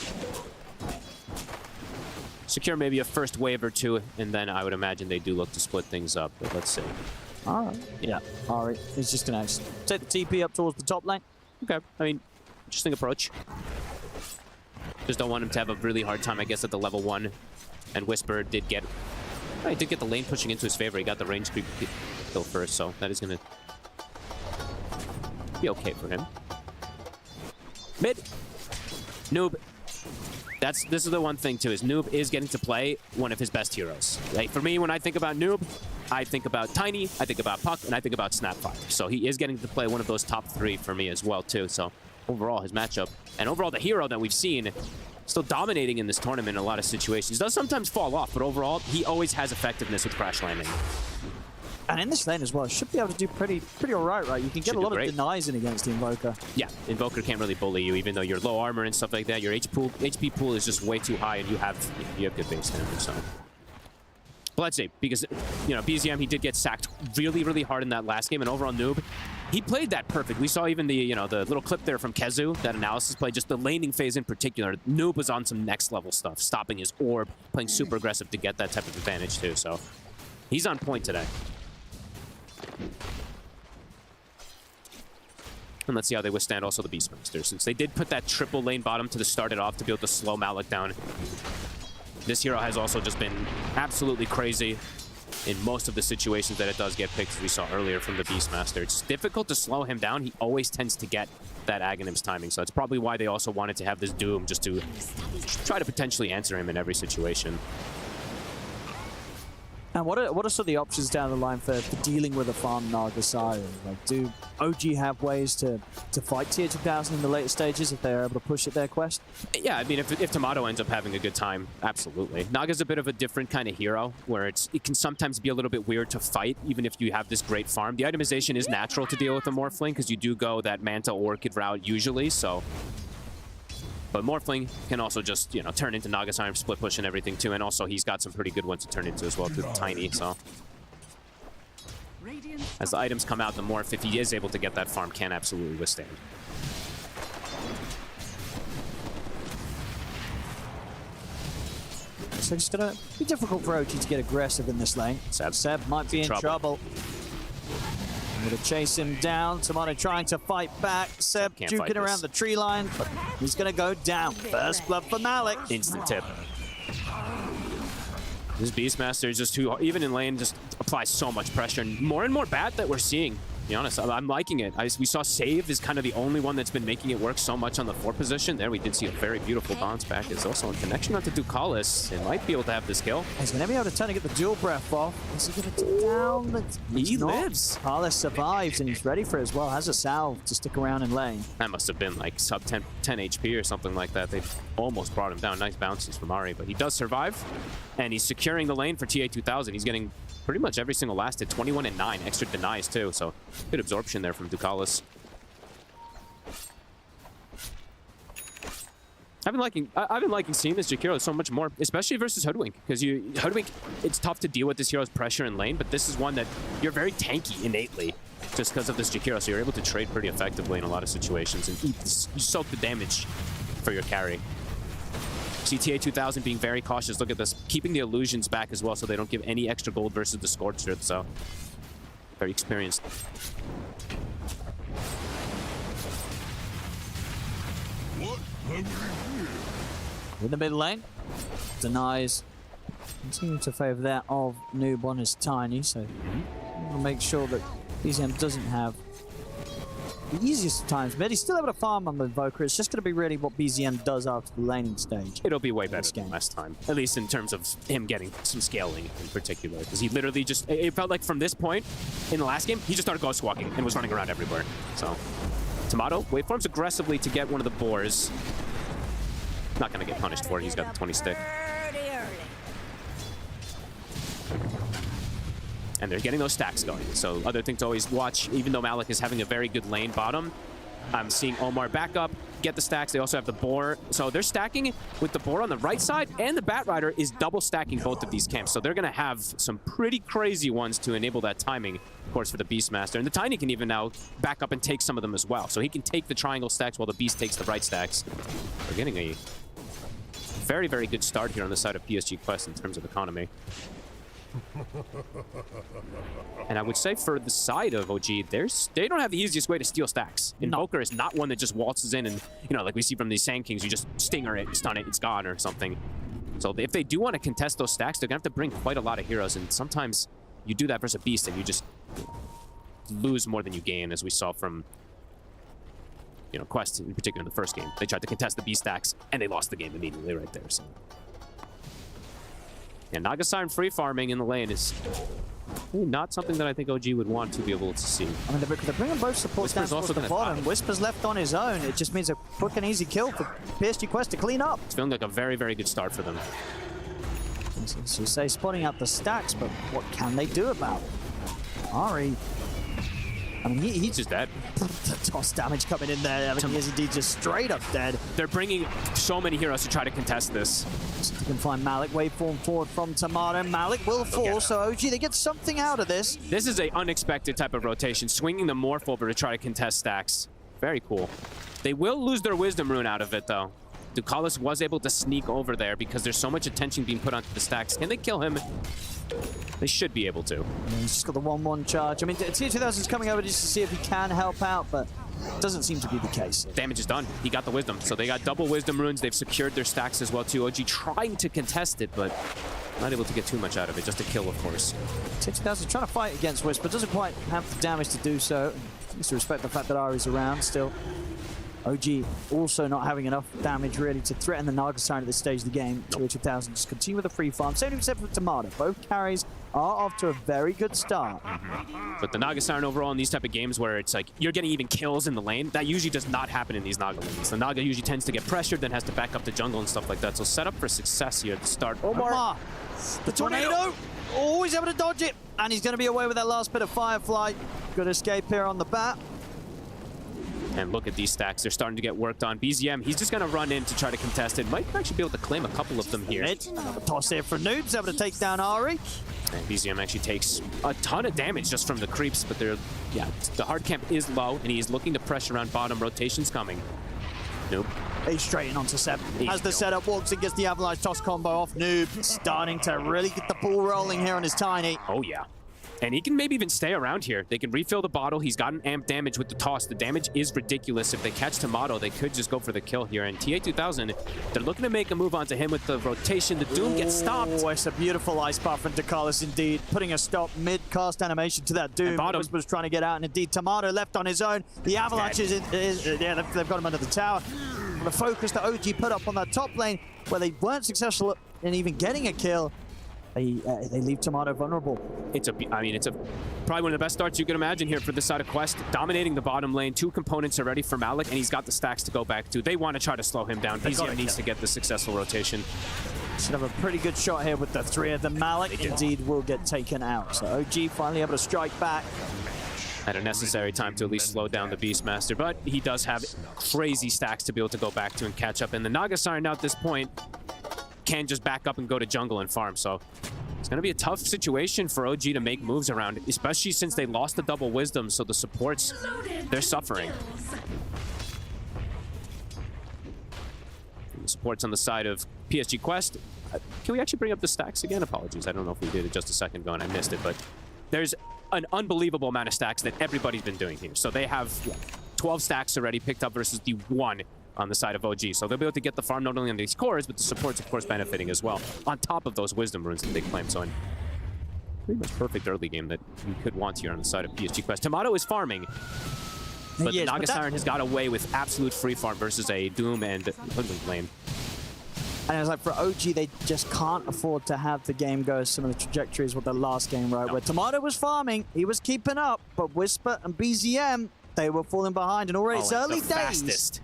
Secure maybe a first wave or 2, and then I would imagine they do look to split things up, but let's see. All right. Yeah. Ari is just going to take the TP up towards the top lane. Okay. I mean, interesting approach. Just don't want him to have a really hard time, I guess, at the level 1. And Whisper did get... He did get the lane pushing into his favor. He got the range creep kill first, so that is going to be okay for him. Mid. Noob. This is the one thing, too, is Noob is getting to play one of his best heroes. Like, for me, when I think about Noob, I think about Tiny, I think about Puck, and I think about Snapfire. So he is getting to play one of those top 3 for me as well, too. So overall, his matchup, and overall the hero that we've seen, still dominating in this tournament in a lot of situations. Does sometimes fall off, but overall, he always has effectiveness with crash landing. And in this lane as well, should be able to do pretty all right? You can get a lot of denies in against the Invoker. Yeah, Invoker can't really bully you, even though you're low armor and stuff like that. Your HP pool is just way too high, and you have good base damage. So, but let's see, because BZM, he did get sacked really, really hard in that last game, and overall Noob, he played that perfect. We saw even the the little clip there from Kezu, that analysis play, just the laning phase in particular. Noob was on some next level stuff, stopping his orb, playing super aggressive to get that type of advantage too. So he's on point today. And let's see how they withstand also the Beastmaster, since they did put that triple lane bottom to start it off to be able to slow Malik down. This hero has also just been absolutely crazy. in most of the situations that it does get picked, as we saw earlier from the Beastmaster. It's difficult to slow him down. He always tends to get that Aghanim's timing, so it's probably why they also wanted to have this Doom, just to try to potentially answer him in every situation. And what are sort of the options down the line for dealing with a farm Nagasari? Like, do OG have ways to fight tier 2000 in the later stages if they're able to push it their Quest? Yeah, I mean, if Tomato ends up having a good time, absolutely. Naga's a bit of a different kind of hero, where it can sometimes be a little bit weird to fight, even if you have this great farm. The itemization is natural to deal with the Morphling, because you do go that Manta Orchid route usually, so... But Morphling can also just, you know, turn into Nagasari, split push and everything too, and also he's got some pretty good ones to turn into as well through the Tiny, so... As the items come out, the Morph, if he is able to get that farm, can absolutely withstand. So it's going to be difficult for OG to get aggressive in this lane. Seb might be in trouble. I'm going to chase him down. Tomato trying to fight back. Seb juking around the tree line, but he's going to go down. First blood for Malik. Instant tip. This Beastmaster is just too, even in lane, just applies so much pressure, and more bat that we're seeing. To be honest, I'm liking it. We saw Save is kind of the only one that's been making it work so much on the 4 position. There we did see a very beautiful bounce back. There's also a connection onto Ducalis. It might be able to have this kill. He's going to be able to turn to get the dual breath off. Is he going to take down? He lives. Ducalis survives and he's ready for it as well. Has a salve to stick around in lane. That must have been like sub 10 HP or something like that. They almost brought him down. Nice bounces from Ari, but he does survive. And he's securing the lane for TA 2000. He's getting pretty much every single last hit, 21 and 9, extra denies too, so good absorption there from Ducalis. I've been liking seeing this Jakiro so much more, especially versus Hoodwink, because Hoodwink, it's tough to deal with this hero's pressure in lane, but this is one that you're very tanky innately just because of this Jakiro, so you're able to trade pretty effectively in a lot of situations and you soak the damage for your carry. CTA 2000 being very cautious. Look at this. Keeping the illusions back as well so they don't give any extra gold versus the Scorched Earth. So, very experienced. In the mid lane. Denies. Continue to favor that of Noob on his Tiny. So, we'll make sure that BZM doesn't have the easiest of times mid. He's still able to farm on the Invoker. It's just going to be really what BZM does after the laning stage. It'll be way better than last time, at least in terms of him getting some scaling in particular. Because he literally just, it felt like from this point in the last game, he just started ghost walking and was running around everywhere. So, Tomato waveforms aggressively to get one of the boars. Not going to get punished for it. He's got the 20 stick. And they're getting those stacks going. So other thing to always watch, even though Malik is having a very good lane bottom, I'm seeing Omar back up, get the stacks. They also have the boar. So they're stacking with the boar on the right side, and the Bat Rider is double stacking both of these camps. So they're going to have some pretty crazy ones to enable that timing, of course, for the Beastmaster. And the Tiny can even now back up and take some of them as well. So he can take the triangle stacks while the Beast takes the right stacks. We're getting a very, very good start here on the side of PSG.Quest in terms of economy. And I would say for the side of OG, they don't have the easiest way to steal stacks. Invoker is not one that just waltzes in and, you know, like we see from these Sand Kings, you just stinger it, stun it, it's gone or something. So if they do want to contest those stacks, they're going to have to bring quite a lot of heroes. And sometimes you do that versus a Beast and you just lose more than you gain, as we saw from, you know, Quest in particular in the first game. They tried to contest the Beast stacks and they lost the game immediately right there. So. And Nagasari free farming in the lane is not something that I think OG would want to be able to see. I mean, they're bringing both supports down towards the bottom. Whisper's left on his own. It just means a quick and easy kill for PSG.Quest to clean up. It's feeling like a very, very good start for them. So you say spotting out the stacks, but what can they do about it? Ari, I mean, he's just dead. The toss damage coming in there. I mean, he is indeed just straight up dead. They're bringing so many heroes to try to contest this. So you can find Malik waveform forward from Tomato. Malik will fall, so OG, they get something out of this. This is an unexpected type of rotation, swinging the Morph over to try to contest stacks. Very cool. They will lose their Wisdom Rune out of it, though. Ducalis was able to sneak over there because there's so much attention being put onto the stacks. Can they kill him? They should be able to. Yeah, he's just got the 1-1 charge. I mean, Tier 2000 is coming over just to see if he can help out, but it doesn't seem to be the case. Damage is done. He got the Wisdom. So they got double Wisdom runes. They've secured their stacks as well, too. OG trying to contest it, but Not able to get too much out of it, just a kill, of course. T2000 trying to fight against Wisp, but doesn't quite have the damage to do so. Needs to respect the fact that Ari's around still. OG also not having enough damage really to threaten the Naga Siren at this stage of the game. Nope. T2000 just continue with the free farm. Same except for Tomato. Both carries are off to a very good start. But the Naga Siren overall in these type of games where it's like you're getting even kills in the lane, that usually does not happen in these Naga lanes. The Naga usually tends to get pressured, then has to back up the jungle and stuff like that. So set up for success here at the start. Omar, the tornado! Oh, he's able to dodge it. And he's going to be away with that last bit of Firefly. Good escape here on the bat. And look at these stacks. They're starting to get worked on. BZM, he's just going to run in to try to contest it. Might actually be able to claim a couple of them here. Another toss here for Noobs, able to take down Ari. And BZM actually takes a ton of damage just from the creeps, but they're, yeah, the hard camp is low, and he's looking to pressure around bottom. Rotation's coming. Nope. He's straight in onto Seb. As the setup walks and gets the Avalanche toss combo off, Noob starting to really get the ball rolling here on his Tiny. Oh, yeah. And he can maybe even stay around here. They can refill the bottle. He's got an amp damage with the toss. The damage is ridiculous. If they catch Tomato, they could just go for the kill here. And TA2000, they're looking to make a move onto him with the rotation. The Doom gets stopped. Oh, it's a beautiful ice bar from Dakalis indeed. Putting a stop mid-cast animation to that Doom. Bottom was trying to get out, and indeed Tomato left on his own. The Avalanche yeah, they've got him under the tower. The focus that OG put up on that top lane, where they weren't successful in even getting a kill, they leave Tomato vulnerable. It's probably one of the best starts you can imagine here for this side of Quest. Dominating the bottom lane, 2 components already for Malik, and he's got the stacks to go back to. They want to try to slow him down. BZM needs to get the successful rotation. Should have a pretty good shot here with the 3 of them. Malik indeed will get taken out. So OG finally able to strike back. At a necessary time to at least slow down the Beastmaster, but he does have crazy stacks to be able to go back to and catch up. And the Naga Siren now at this point can just back up and go to jungle and farm. So it's going to be a tough situation for OG to make moves around, especially since they lost the double wisdom. So the supports, they're suffering. And the supports on the side of PSG.Quest. Can we actually bring up the stacks again? Apologies. I don't know if we did it just a second ago and I missed it, but there's an unbelievable amount of stacks that everybody's been doing here. So they have 12 stacks already picked up versus the 1 on the side of OG. So they'll be able to get the farm not only on these cores, but the supports, of course, benefiting as well, on top of those wisdom runes that they claim. So in pretty much perfect early game that you could want here on the side of PSG.Quest. Tomato is farming, but the Naga Siren has got away with absolute free farm versus a Doom and Hoodwink lane. And it's like for OG, they just can't afford to have the game go similar trajectories with the last game, right? Where Tomato was farming, he was keeping up, but Whisper and BZM, they were falling behind. And already it's early days. Fastest.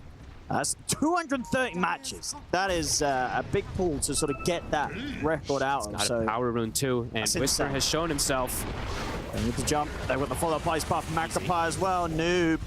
That's 230 matches. That is a big pull to sort of get that record out. Got a power rune too, and Whisper has shown himself. They need to jump. They want the follow-up ice path from Magpie as well. Noob.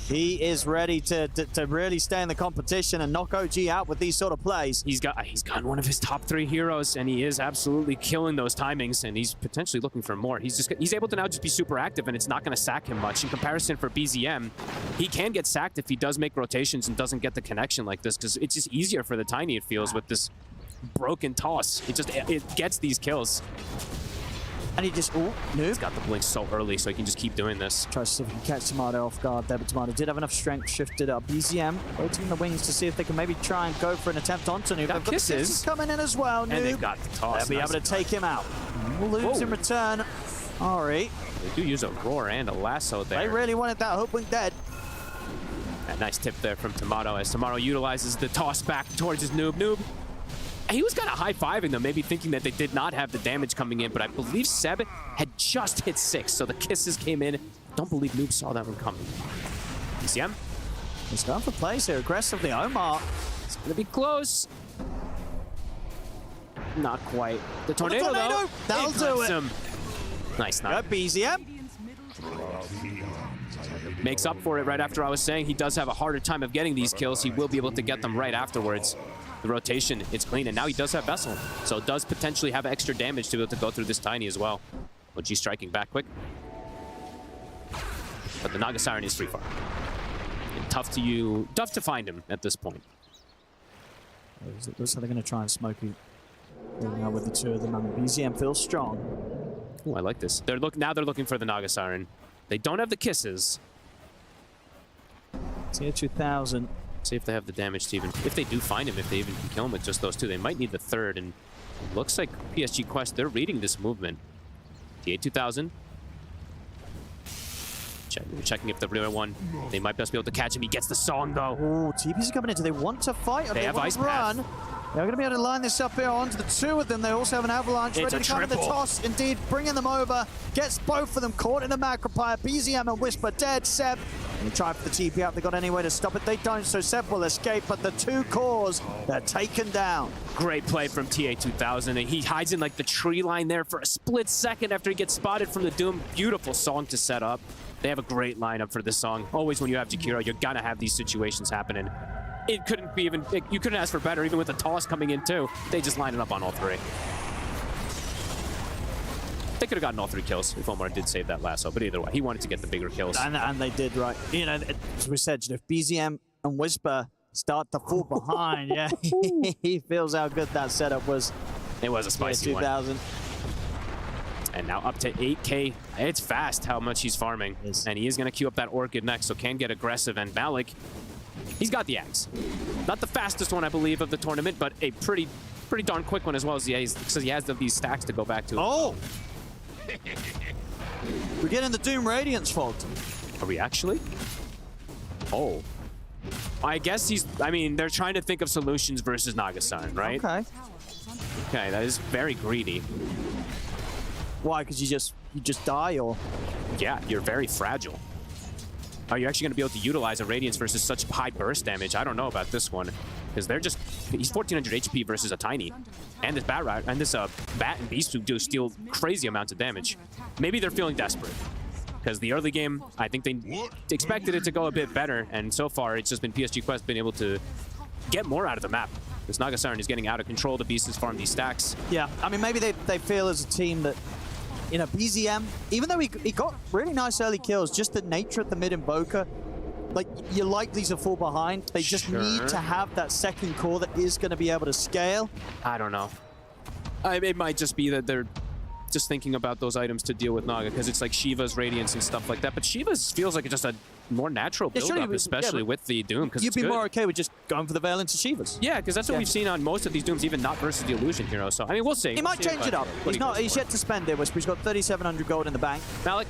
He is ready to really stay in the competition and knock OG out with these sort of plays. He's gotten one of his top 3 heroes, and he is absolutely killing those timings, and he's potentially looking for more. He's able to now just be super active, and it's not going to sack him much. In comparison for BZM, he can get sacked if he does make rotations and doesn't get the connection like this, because it's just easier for the Tiny, it feels, with this broken toss. It gets these kills. And he just, Noob. He's got the blink so early, so he can just keep doing this. Tries to see if he can catch Tomato off guard there, but Tomato did have enough strength, shifted up. BZM waiting in the wings to see if they can maybe try and go for an attempt onto Noob. Got kisses coming in as well, Noob. And they've got the toss. They'll be able to take him out. We'll lose in return. Ari. They do use a roar and a lasso there. They really wanted that Hoodwink dead. A nice tip there from Tomato as Tomato utilizes the toss back towards his Noob. He was kind of high-fiving them, maybe thinking that they did not have the damage coming in, but I believe Seb had just hit 6, so the kisses came in. Don't believe Noob saw that one coming. BZM. He's going for plays here aggressively. Omar. It's going to be close. Not quite. The tornado, though. That'll do it. Him. Nice knock. BZM. Makes up for it right after I was saying he does have a harder time of getting these kills. He will be able to get them right afterwards. The rotation, it's clean, and now he does have Vessel, so it does potentially have extra damage to be able to go through this Tiny as well. OG striking back quick. But the Naga Siren is free farm. And tough to find him at this point. Looks like they're going to try and smoke you out with the 2 of them. And BZM feels strong. Oh, I like this. Now they're looking for the Naga Siren. They don't have the kisses. Tier 2000. See if they have the damage to even, if they do find him, if they even can kill him with just those 2. They might need the 3rd, and Looks like PSG.Quest, they're reading this movement. TA2000. Checking if the real one, they might just be able to catch him. He gets the song, though. Oh, TP's coming in. Do they want to fight or They have want ice to run? path. They're going to be able to line this up here onto the two of them. They also have an avalanche It's ready a to come in the triple. toss. Indeed, bringing them over. Gets both of them caught in the Macropire. BZM and Whisper dead. Seb, they try for the TP out. They got any way to stop it. They don't, so Seb will escape. But the two cores, they're taken down. Great play from TA2000. And he hides in like the tree line there for a split second after he gets spotted from the Doom. Beautiful song to set up. They have a great lineup for this song. Always when you have Jakiro, you're gonna have these situations happening. It couldn't be even, you couldn't ask for better, even with the toss coming in too. They just lined it up on all three. They could have gotten all 3 kills if Omar did save that lasso, but either way, he wanted to get the bigger kills. And they did, right. You know, as we said, if BZM and Whisper start to fall behind, yeah, he feels how good that setup was. It was a spicy one. 2000. And now up to 8K. It's fast how much he's farming. Yes. And he is going to queue up that Orchid next, so can get aggressive. And Malik, he's got the axe. Not the fastest one, I believe, of the tournament, but a pretty darn quick one as well, as he has, because he has these stacks to go back to. Oh! We're getting the Doom Radiance fault. Are we actually? Oh. I guess I mean, they're trying to think of solutions versus Nagasan, right? Okay. Okay, that is very greedy. Why? Because you just die, or? Yeah, you're very fragile. Are you actually going to be able to utilize a Radiance versus such high burst damage? I don't know about this one. Because they're just... He's 1400 HP versus a Tiny. And this Bat and Beast who do steal crazy amounts of damage. Maybe they're feeling desperate. Because the early game, I think they expected it to go a bit better. And so far, it's just been PSG.Quest been able to get more out of the map. This Nagasaran is getting out of control. The Beast has farmed these stacks. Yeah, I mean, maybe they feel as a team that, you know, BZM, even though he got really nice early kills, just the nature of the mid-invoker, like, you're likely to fall behind. They just need to have that second core that is going to be able to scale. I don't know. It might just be that they're just thinking about those items to deal with Naga, because it's like Shiva's Radiance and stuff like that. But Shiva's feels like it's just a more natural build-up, especially with the Doom, because you'd be more okay with just going for the Veil into Shiva's. Yeah, because that's what we've seen on most of these Dooms, even not versus the Illusion Hero. So, I mean, we'll see. He might change it up. He's yet to spend it, Whisper. He's got 3,700 gold in the bank. Malik,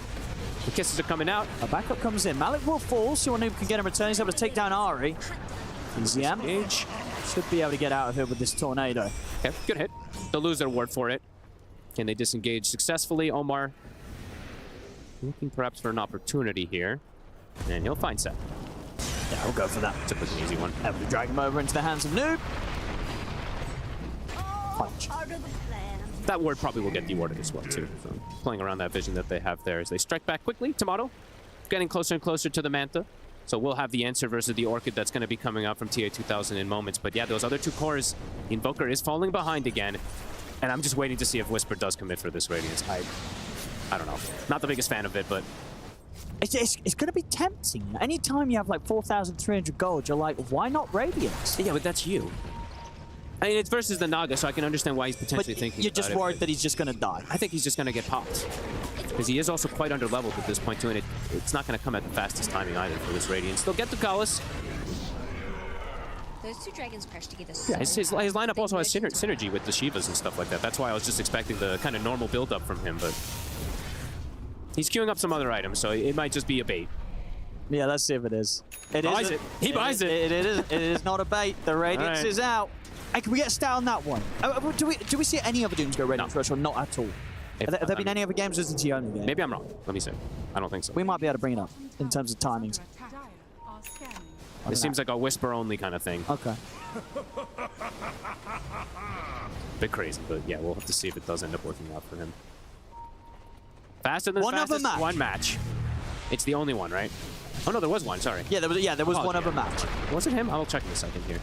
the kisses are coming out. A backup comes in. Malik will fall, so anyone can get him return. He's able to take down Ari. BZM should be able to get out of here with this tornado. Okay, good hit. They'll lose their ward for it. Can they disengage successfully? Omar looking perhaps for an opportunity here. And he'll find Seth. Yeah, we'll go for that. It's a quick and easy one. Able to drag him over into the hands of Noob. Punch. That ward probably will get dewarded as well, too. So playing around that vision that they have there as they strike back quickly. Tomato getting closer and closer to the Manta. So we'll have the answer versus the Orchid that's going to be coming out from TA2000 in moments. But yeah, those other 2 cores, the Invoker is falling behind again. And I'm just waiting to see if Whisper does commit for this Radiance. I don't know. Not the biggest fan of it, but... It's going to be tempting. Anytime you have like 4,300 gold, you're like, why not Radiance? Yeah, but that's you. I mean, it's versus the Naga, so I can understand why he's potentially thinking you're just about worried that he's just going to die. I think he's just going to get popped. Because he is also quite under-leveled at this point, too, and it's not going to come at the fastest timing either for this Radiance. They'll get the Gallus. Those 2 dragons crash together so Yeah, his lineup also has synergy with the Shivas and stuff like that. That's why I was just expecting the kind of normal build-up from him, but... He's queuing up some other items, so it might just be a bait. Yeah, let's see if it is. He buys it. It is not a bait. The Radiance is out. Hey, can we get a stat on that one? Do we see any other Dooms go Radiance Rush or not at all? Have there been any other games or is it the only game? Maybe I'm wrong. Let me see. I don't think so. We might be able to bring it up in terms of timings. It seems like a Whisper-only kind of thing. Okay. Bit crazy, but yeah, we'll have to see if it does end up working out for him. Faster than fastest, one match. It's the only one, right? Oh no, there was one. Sorry. Yeah, there was one other match. Was it him? I'll check in a second here.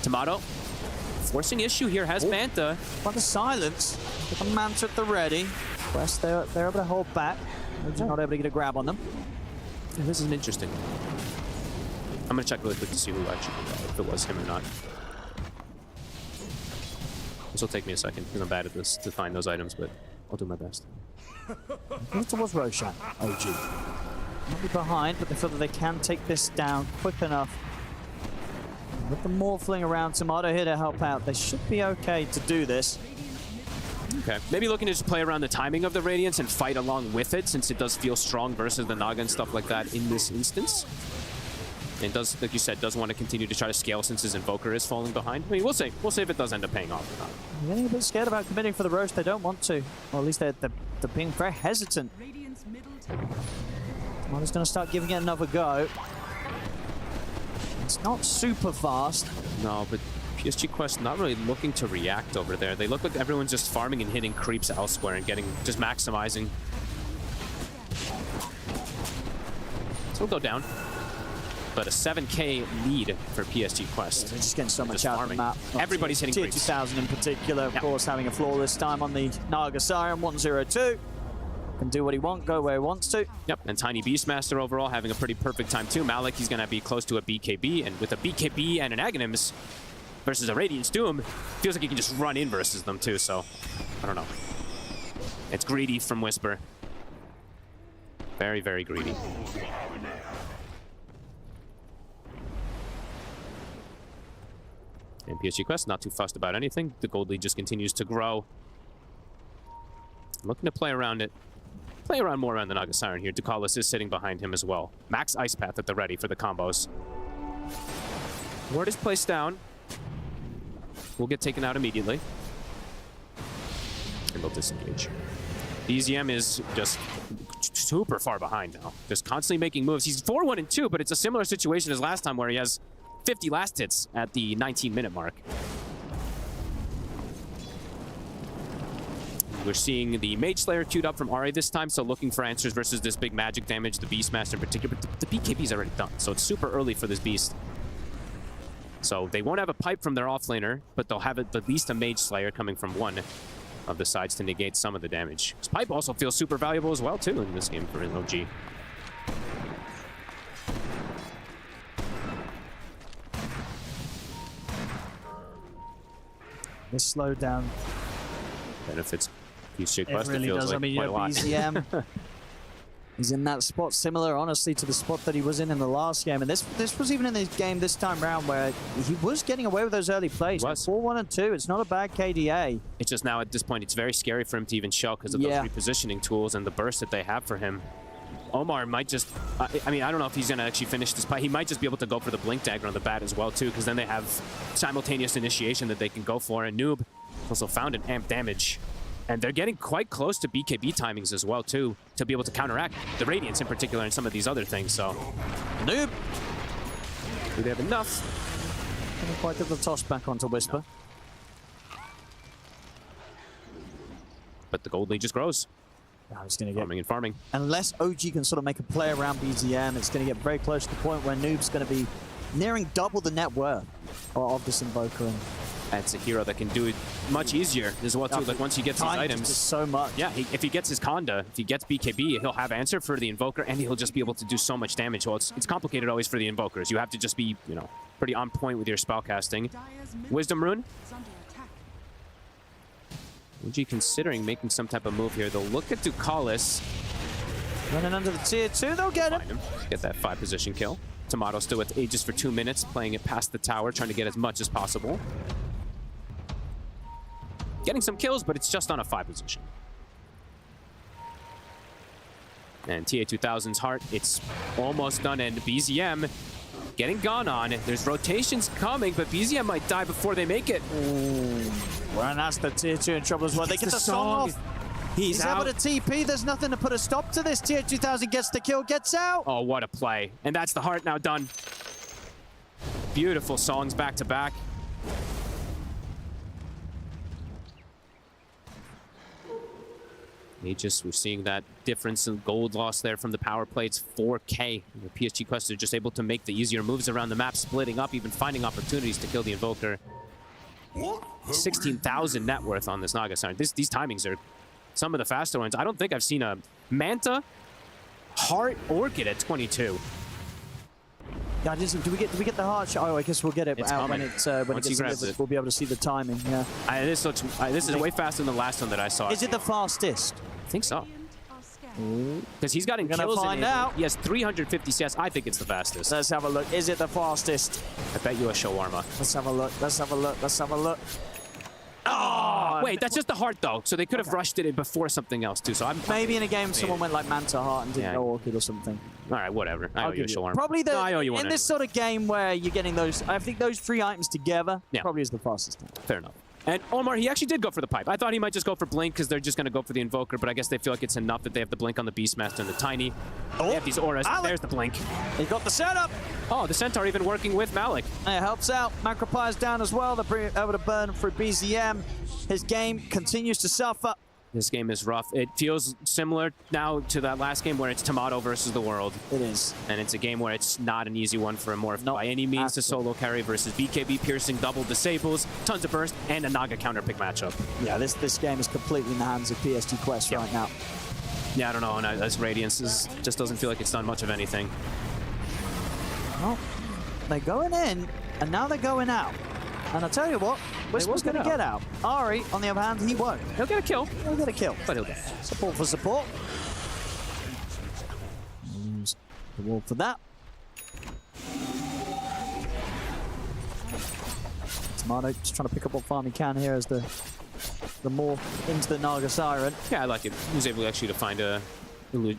Tomato, forcing issue here has Manta. By the silence, with the Manta at the ready. Quest, they're able to hold back. They're just not able to get a grab on them. Yeah, this is an interesting one. I'm gonna check really quick to see who actually if it was him or not. This will take me a second because I'm bad at this to find those items, but I'll do my best. It was Roshan, OG. Might be behind, but they feel that they can take this down quick enough. With the Morphling around, Tomato here to help out. They should be okay to do this. Okay. Maybe looking to just play around the timing of the Radiance and fight along with it, since it does feel strong versus the Naga and stuff like that in this instance. And does, like you said, does want to continue to try to scale since his Invoker is falling behind. I mean, we'll see. We'll see if it does end up paying off or not. I'm getting a bit scared about committing for the Roche. They don't want to. Or at least they're being very hesitant. Tomato's going to start giving it another go. It's not super fast. No, but PSG.Quest not really looking to react over there. They look like everyone's just farming and hitting creeps elsewhere and just maximizing. So we'll go down. But a 7k lead for PSG.Quest. They're just getting so much out of the map. Everybody's hitting Tier creeps. 2000 in particular, of course, having a flawless time on the Naga Siren, 102. Can do what he wants, go where he wants to. Yep, and Tiny Beastmaster overall having a pretty perfect time too. Malik, he's going to be close to a BKB, and with a BKB and an Aghanims versus a Radiance Doom, feels like he can just run in versus them too, so I don't know. It's greedy from Whisper. Very, very greedy. And PSG.Quest not too fussed about anything. The gold lead just continues to grow. Looking to play around it. Play around more around the Naga Siren here. Ducalis is sitting behind him as well. Max Ice Path at the ready for the combos. Ward is placed down. Will get taken out immediately. And they'll disengage. BZM is just super far behind now. Just constantly making moves. He's 4-1-2, but it's a similar situation as last time where he has 50 last hits at the 19-minute mark. We're seeing the Mage Slayer queued up from RA this time, so looking for answers versus this big magic damage, the Beastmaster in particular, but the BKB's already done, so it's super early for this Beast. So they won't have a pipe from their offlaner, but they'll have at least a Mage Slayer coming from one of the sides to negate some of the damage. This pipe also feels super valuable as well, too, in this game for an OG. This slowdown benefits PSG.Quest. It really does. Like I mean, quite a lot. BZM, he's in that spot similar, honestly, to the spot that he was in the last game. And this was even in this game this time round where he was getting away with those early plays. 4-1-2. It's not a bad KDA. It's just now at this point, it's very scary for him to even shell because of those repositioning tools and the burst that they have for him. Omar might just, I mean, I don't know if he's going to actually finish this fight. He might just be able to go for the Blink Dagger on the bat as well, too, because then they have simultaneous initiation that they can go for. And Noob also found an amp damage. And they're getting quite close to BKB timings as well, too, to be able to counteract the Radiance in particular and some of these other things. So, Noob, do they have enough? Didn't quite get the toss back onto Whisper. But the gold lead just grows. Now he's going to get farming and farming. Unless OG can sort of make a play around BZM, it's going to get very close to the point where Noob's going to be nearing double the net worth of this Invoker. And it's a hero that can do it much easier as well, too. Like, once he gets these items. Just so much. Yeah, if he gets his Conda, if he gets BKB, he'll have answer for the Invoker, and he'll just be able to do so much damage. Well, it's complicated always for the Invokers. You have to just be, you know, pretty on point with your spellcasting. Wisdom Rune. OG considering making some type of move here. They'll look at Ducalis. Running under the tier 2, they'll get him. Get that 5-position kill. Tomato still with Aegis for 2 minutes, playing it past the tower, trying to get as much as possible. Getting some kills, but it's just on a 5-position. And TA2000's heart, it's almost done, and BZM getting gone on. There's rotations coming, but BZM might die before they make it. Ooh. Well, and that's the tier 2 in trouble as well. They get the song off. He's able to TP. There's nothing to put a stop to this. Tier 2000 gets the kill, gets out. Oh, what a play. And that's the heart now done. Beautiful songs back to back. Aegis, we're seeing that difference in gold loss there from the power plates, 4K. The PSG.Quest are just able to make the easier moves around the map, splitting up, even finding opportunities to kill the Invoker. 16,000 net worth on this Naga Siren. These timings are some of the faster ones. I don't think I've seen a Manta, Heart, Orchid at 22. Yeah, do we get the heart shot? Oh, I guess we'll get it It's out coming. when it gets delivered. We'll be able to see the timing. Yeah. This is way faster than the last one that I saw. Is it the fastest? I think so. Because he's gotten Gonna kills in find it. out. He has 350 CS. I think it's the fastest. Let's have a look. Is it the fastest? I bet you a shawarma. Let's have a look. Let's have a look. Let's have a look. Oh! Wait, that's just the heart, though. So they could have rushed it in before something else, too. So I'm Maybe in a game someone went like Manta Heart and didn't Yeah. go Orchid or something. All right, whatever. I owe you a shawarma. Probably the No, I owe you one in this anyway. sort of game where you're getting those. I think those 3 items together probably is the fastest time. Fair enough. And Omar, he actually did go for the pipe. I thought he might just go for Blink because they're just going to go for the Invoker, but I guess they feel like it's enough that they have the Blink on the Beastmaster and the Tiny. They have these auras. There's the Blink. He got the setup. Oh, the Centaur even working with Malik. It helps out. Macropyre's down as well. They're bringing it over to burn through BZM. His game continues to suffer. This game is rough. It feels similar now to that last game where it's Tomato versus the world. It is. And it's a game where it's not an easy one for Immorph by any means to solo carry versus BKB piercing, double disables, tons of burst, and a Naga counter pick matchup. Yeah, this game is completely in the hands of PSG.Quest right now. Yeah, I don't know. And this Radiance just doesn't feel like it's done much of anything. Well, they're going in, and now they're going out. And I'll tell you what, Whisper's going to get out. Ari, on the other hand, he won't. He'll get a kill. He'll get a kill. But he'll get support for support. Use the wall for that. Tomato just trying to pick up what farm he can here as the more into the Naga Siren. Yeah, I like it. He was able actually to find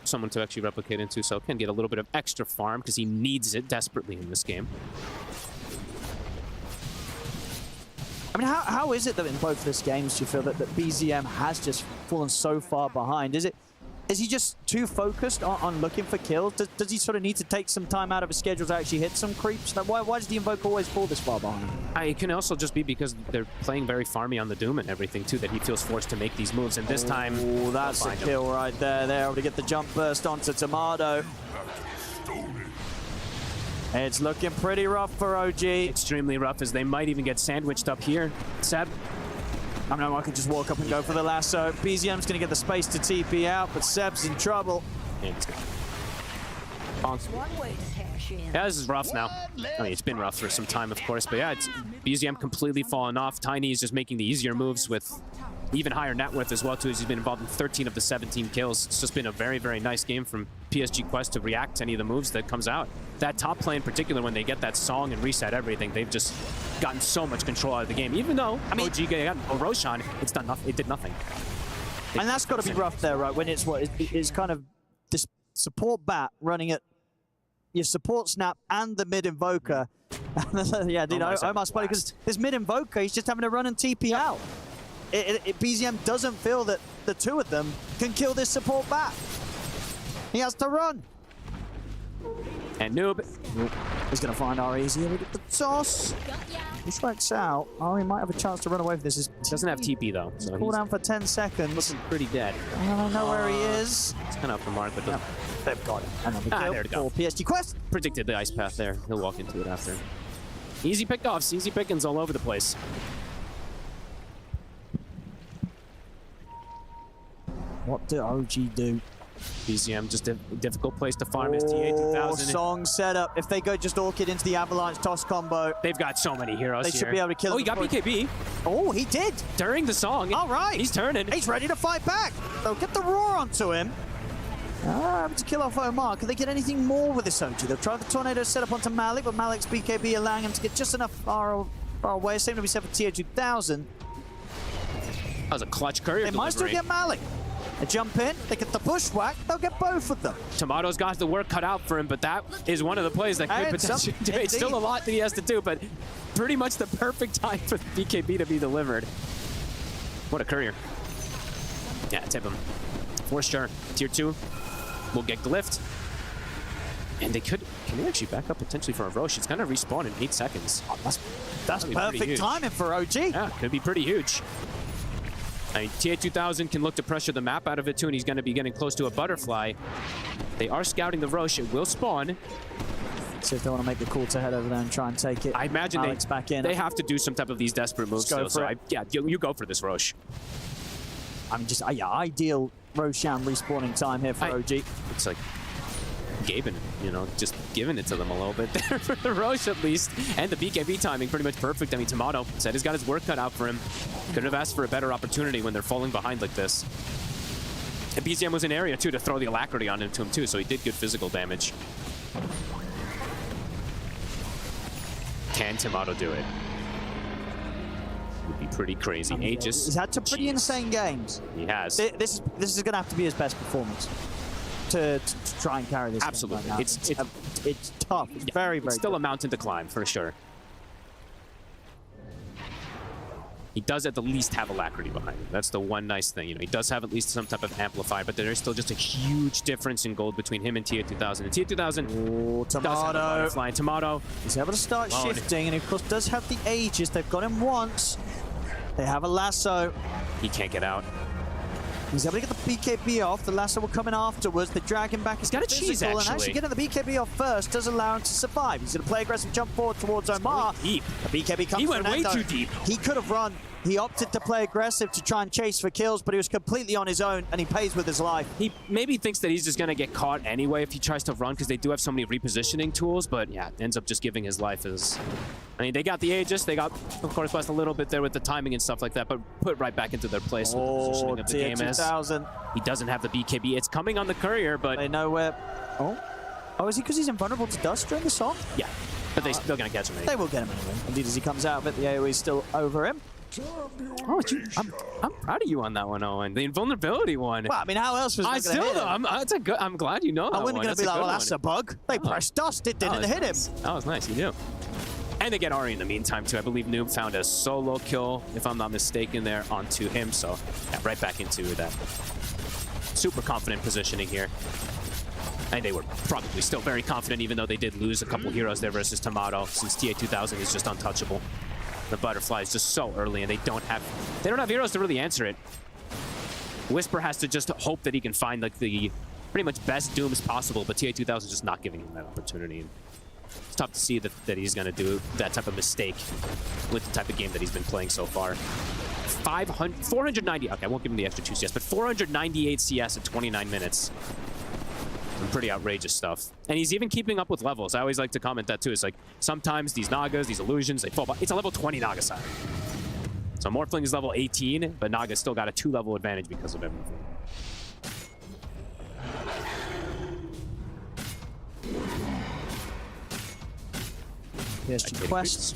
someone to actually replicate into, so can get a little bit of extra farm because he needs it desperately in this game. I mean, how is it that in both these games do you feel that BZM has just fallen so far behind? Is he just too focused on looking for kills? Does he sort of need to take some time out of his schedule to actually hit some creeps? Like, why does the Invoker always fall this far behind? It can also just be because they're playing very farmy on the Doom and everything, too, that he feels forced to make these moves. And this time... Oh, that's a kill right there. They're able to get the jump burst onto Tomato. It's looking pretty rough for OG. Extremely rough, as they might even get sandwiched up here. Seb? I know I could just walk up and go for the lasso. BZM's going to get the space to TP out, but Seb's in trouble. Yeah, this is rough now. I mean, it's been rough for some time, of course, but yeah, it's BZM completely fallen off. Tiny is just making the easier moves with even higher net worth as well, too, as he's been involved in 13 of the 17 kills. It's just been a very, very nice game from PSG.Quest to react to any of the moves that comes out. That top play in particular, when they get that song and reset everything, they've just gotten so much control out of the game. Even though OG got Roshan, it's done nothing. It did nothing. And that's got to be rough there, right? When it's it's kind of this support bat running at your support snap and the mid invoker. Yeah, dude, I must play because this mid invoker, he's just having to run and TP out. BZM doesn't feel that the two of them can kill this support bat. He has to run. And Noob. He's going to find Ari easier with the toss. He strikes out. Ari might have a chance to run away with this. He doesn't have TP, though. So cooldown for 10 seconds. Looking pretty dead. I don't know where he is. It's kind of up for Mark, but they've got it. Another kill there we go. for PSG.Quest. Predicted the ice path there. He'll walk into it after. Easy pick-offs, easy pickings all over the place. What do OG do? BZM, just a difficult place to farm his TA2000. Song setup. If they go just Orchid into the Avalanche toss combo. They've got so many heroes They should be able to kill him. Oh, he got BKB. Oh, he did. During the song. All right. He's turning. He's ready to fight back. They'll get the roar onto him. Able to kill off Omar. Can they get anything more with this OG? They'll try the tornado setup onto Malik, but Malik's BKB allowing him to get just enough far away. Same to be set for TA2000. That was a clutch courier They might still get Malik. They jump in, they get the bushwhack, they'll get both of them. Tomato's got the work cut out for him, but that is one of the plays that could potentially do it. It's still a lot that he has to do, but pretty much the perfect time for the BKB to be delivered. What a courier. Yeah, tip him. For sure. Tier 2 will get glyphed. And they can they actually back up potentially for a Roche? It's gonna respawn in 8 seconds. Oh, that's perfect timing for OG. Yeah, could be pretty huge. I mean, TA2000 can look to pressure the map out of it too, and he's going to be getting close to a butterfly. They are scouting the Roche. It will spawn. See if they want to make the call to head over there and try and take it. I imagine they have to do some type of these desperate moves still. So yeah, you go for this Roche. I mean, just ideal Roshan respawning time here for OG. It's like Gaben, just giving it to them a little bit there for the Roche at least. And the BKB timing pretty much perfect. I mean, Tomato said he's got his work cut out for him. Couldn't have asked for a better opportunity when they're falling behind like this. And BZM was in area, too, to throw the alacrity on into him, too, so he did good physical damage. Can Tomato do it? Would be pretty crazy. Aegis. He's had some pretty insane games. He has. This is going to have to be his best performance to try and carry this. Absolutely. Game right now. It's tough. It's very, very. It's still tough. a mountain to climb for sure. He does at the least have alacrity behind him. That's the one nice thing. You know, he does have at least some type of amplifier, but there is still just a huge difference in gold between him and TA2000. And TA2000 Tomato. flying Tomato. He's able to start shifting, and of course does have the Aegis. They've got him once. They have a lasso. He can't get out. He's able to get the BKB off. The lasso will come in afterwards. They drag him back. He's got a cheese, And actually. actually getting the BKB off first does allow him to survive. He's going to play aggressive jump forward towards Omar. Deep. The BKB comes He to went an way end, though. too deep. He could have run. He opted to play aggressive to try and chase for kills, but he was completely on his own, and he pays with his life. He maybe thinks that he's just going to get caught anyway if he tries to run, because they do have so many repositioning tools, but yeah, ends up just giving his life as... I mean, they got the Aegis, they got, of course, lost a little bit there with the timing and stuff like that, but put right back into their place with the positioning of the game is. TA2000. He doesn't have the BKB. It's coming on the courier, but... They know where... Oh, is he because he's invulnerable to dust during the song? Yeah, but they're still going to catch him anyway. They will get him anyway. Indeed, as he comes out of it, the AoE is still over him. Oh, I'm proud of you on that one, Owen. The invulnerability one. Well, I mean, how else was I it going to hit him? I'm glad you know that I wasn't one. going to be like, well, that's a bug. They pressed dust. It didn't hit him. That was nice. You do. And they get Ari in the meantime, too. I believe Noob found a solo kill, if I'm not mistaken, there onto him. So, yeah, right back into that super confident positioning here. And they were probably still very confident, even though they did lose a couple heroes there versus Tomato, since TA2000 is just untouchable. The butterfly is just so early, and they don't have heroes to really answer it. Whisper has to just hope that he can find like the pretty much best dooms possible, but TA2000 is just not giving him that opportunity. And it's tough to see that he's going to do that type of mistake with the type of game that he's been playing so far. 490. Okay, I won't give him the extra 2 CS, but 498 CS in 29 minutes. Some pretty outrageous stuff. And he's even keeping up with levels. I always like to comment that too. It's like sometimes these Nagas, these illusions, they fall by. It's a level 20 Naga side. So Morphling is level 18, but Naga's still got a 2-level advantage because of everything. PSG.Quest.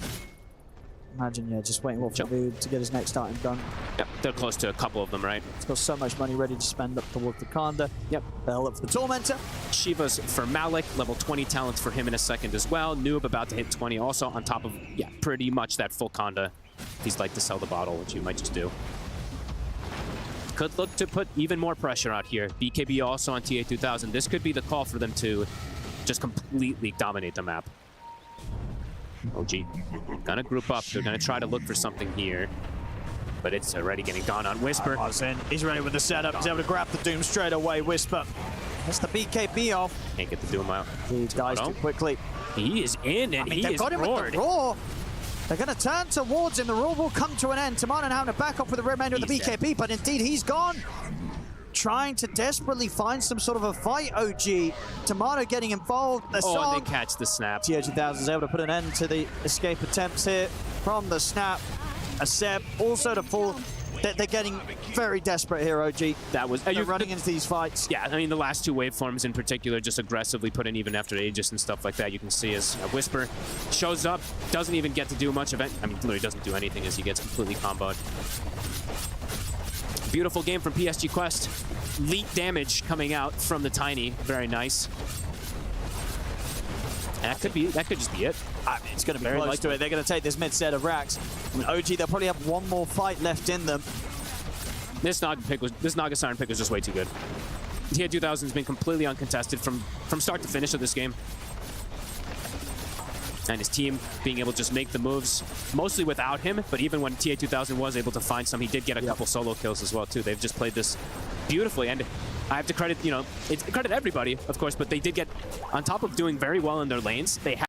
Imagine, yeah, just waiting for Dude to get his next item done. Yep, they're close to a couple of them, right? He's got so much money ready to spend up towards the Kanda. Yep. They'll look for the Tormentor. Shiva's for Malik, level 20 talents for him in a second as well. Noob about to hit 20, also on top of, yeah, pretty much that full Kanda. He's like to sell the bottle, which you might just do. Could look to put even more pressure out here. BKB also on TA2000. This could be the call for them to just completely dominate the map. OG gonna group up. They're gonna try to look for something here, but it's already getting gone on Whisper. He's ready with the setup. He's able to grab the Doom straight away. Whisper. That's the BKB off. Can't get the Doom out. He dies too quickly. He is in, and he they've is got him roared. with the roar. They're going to turn towards him. The roar will come to an end. Tomato having to back up with the remainder of the BKB, but indeed he's gone. Trying to desperately find some sort of a fight, OG. Tomato getting involved. The and they catch the snap. TA2000 is able to put an end to the escape attempts here from the snap. A Seb also to fall. They're getting very desperate here, OG. That was they're running into these fights. Yeah, I mean the last two waveforms in particular just aggressively put in even after Aegis and stuff like that. You can see as Whisper shows up, doesn't even get to do much of it. I mean, literally doesn't do anything as he gets completely comboed. Beautiful game from PSG.Quest. Elite damage coming out from the Tiny. Very nice. That could just be it. I mean, it's going to be very close to it. They're going to take this mid set of racks. I mean, OG, they'll probably have one more fight left in them. This Naga Siren pick was just way too good. TA2000 has been completely uncontested from start to finish of this game. And his team being able to just make the moves, mostly without him, but even when TA2000 was able to find some, he did get a couple solo kills as well, too. They've just played this beautifully, and I have to credit, credit everybody, of course, but they did get, on top of doing very well in their lanes, they had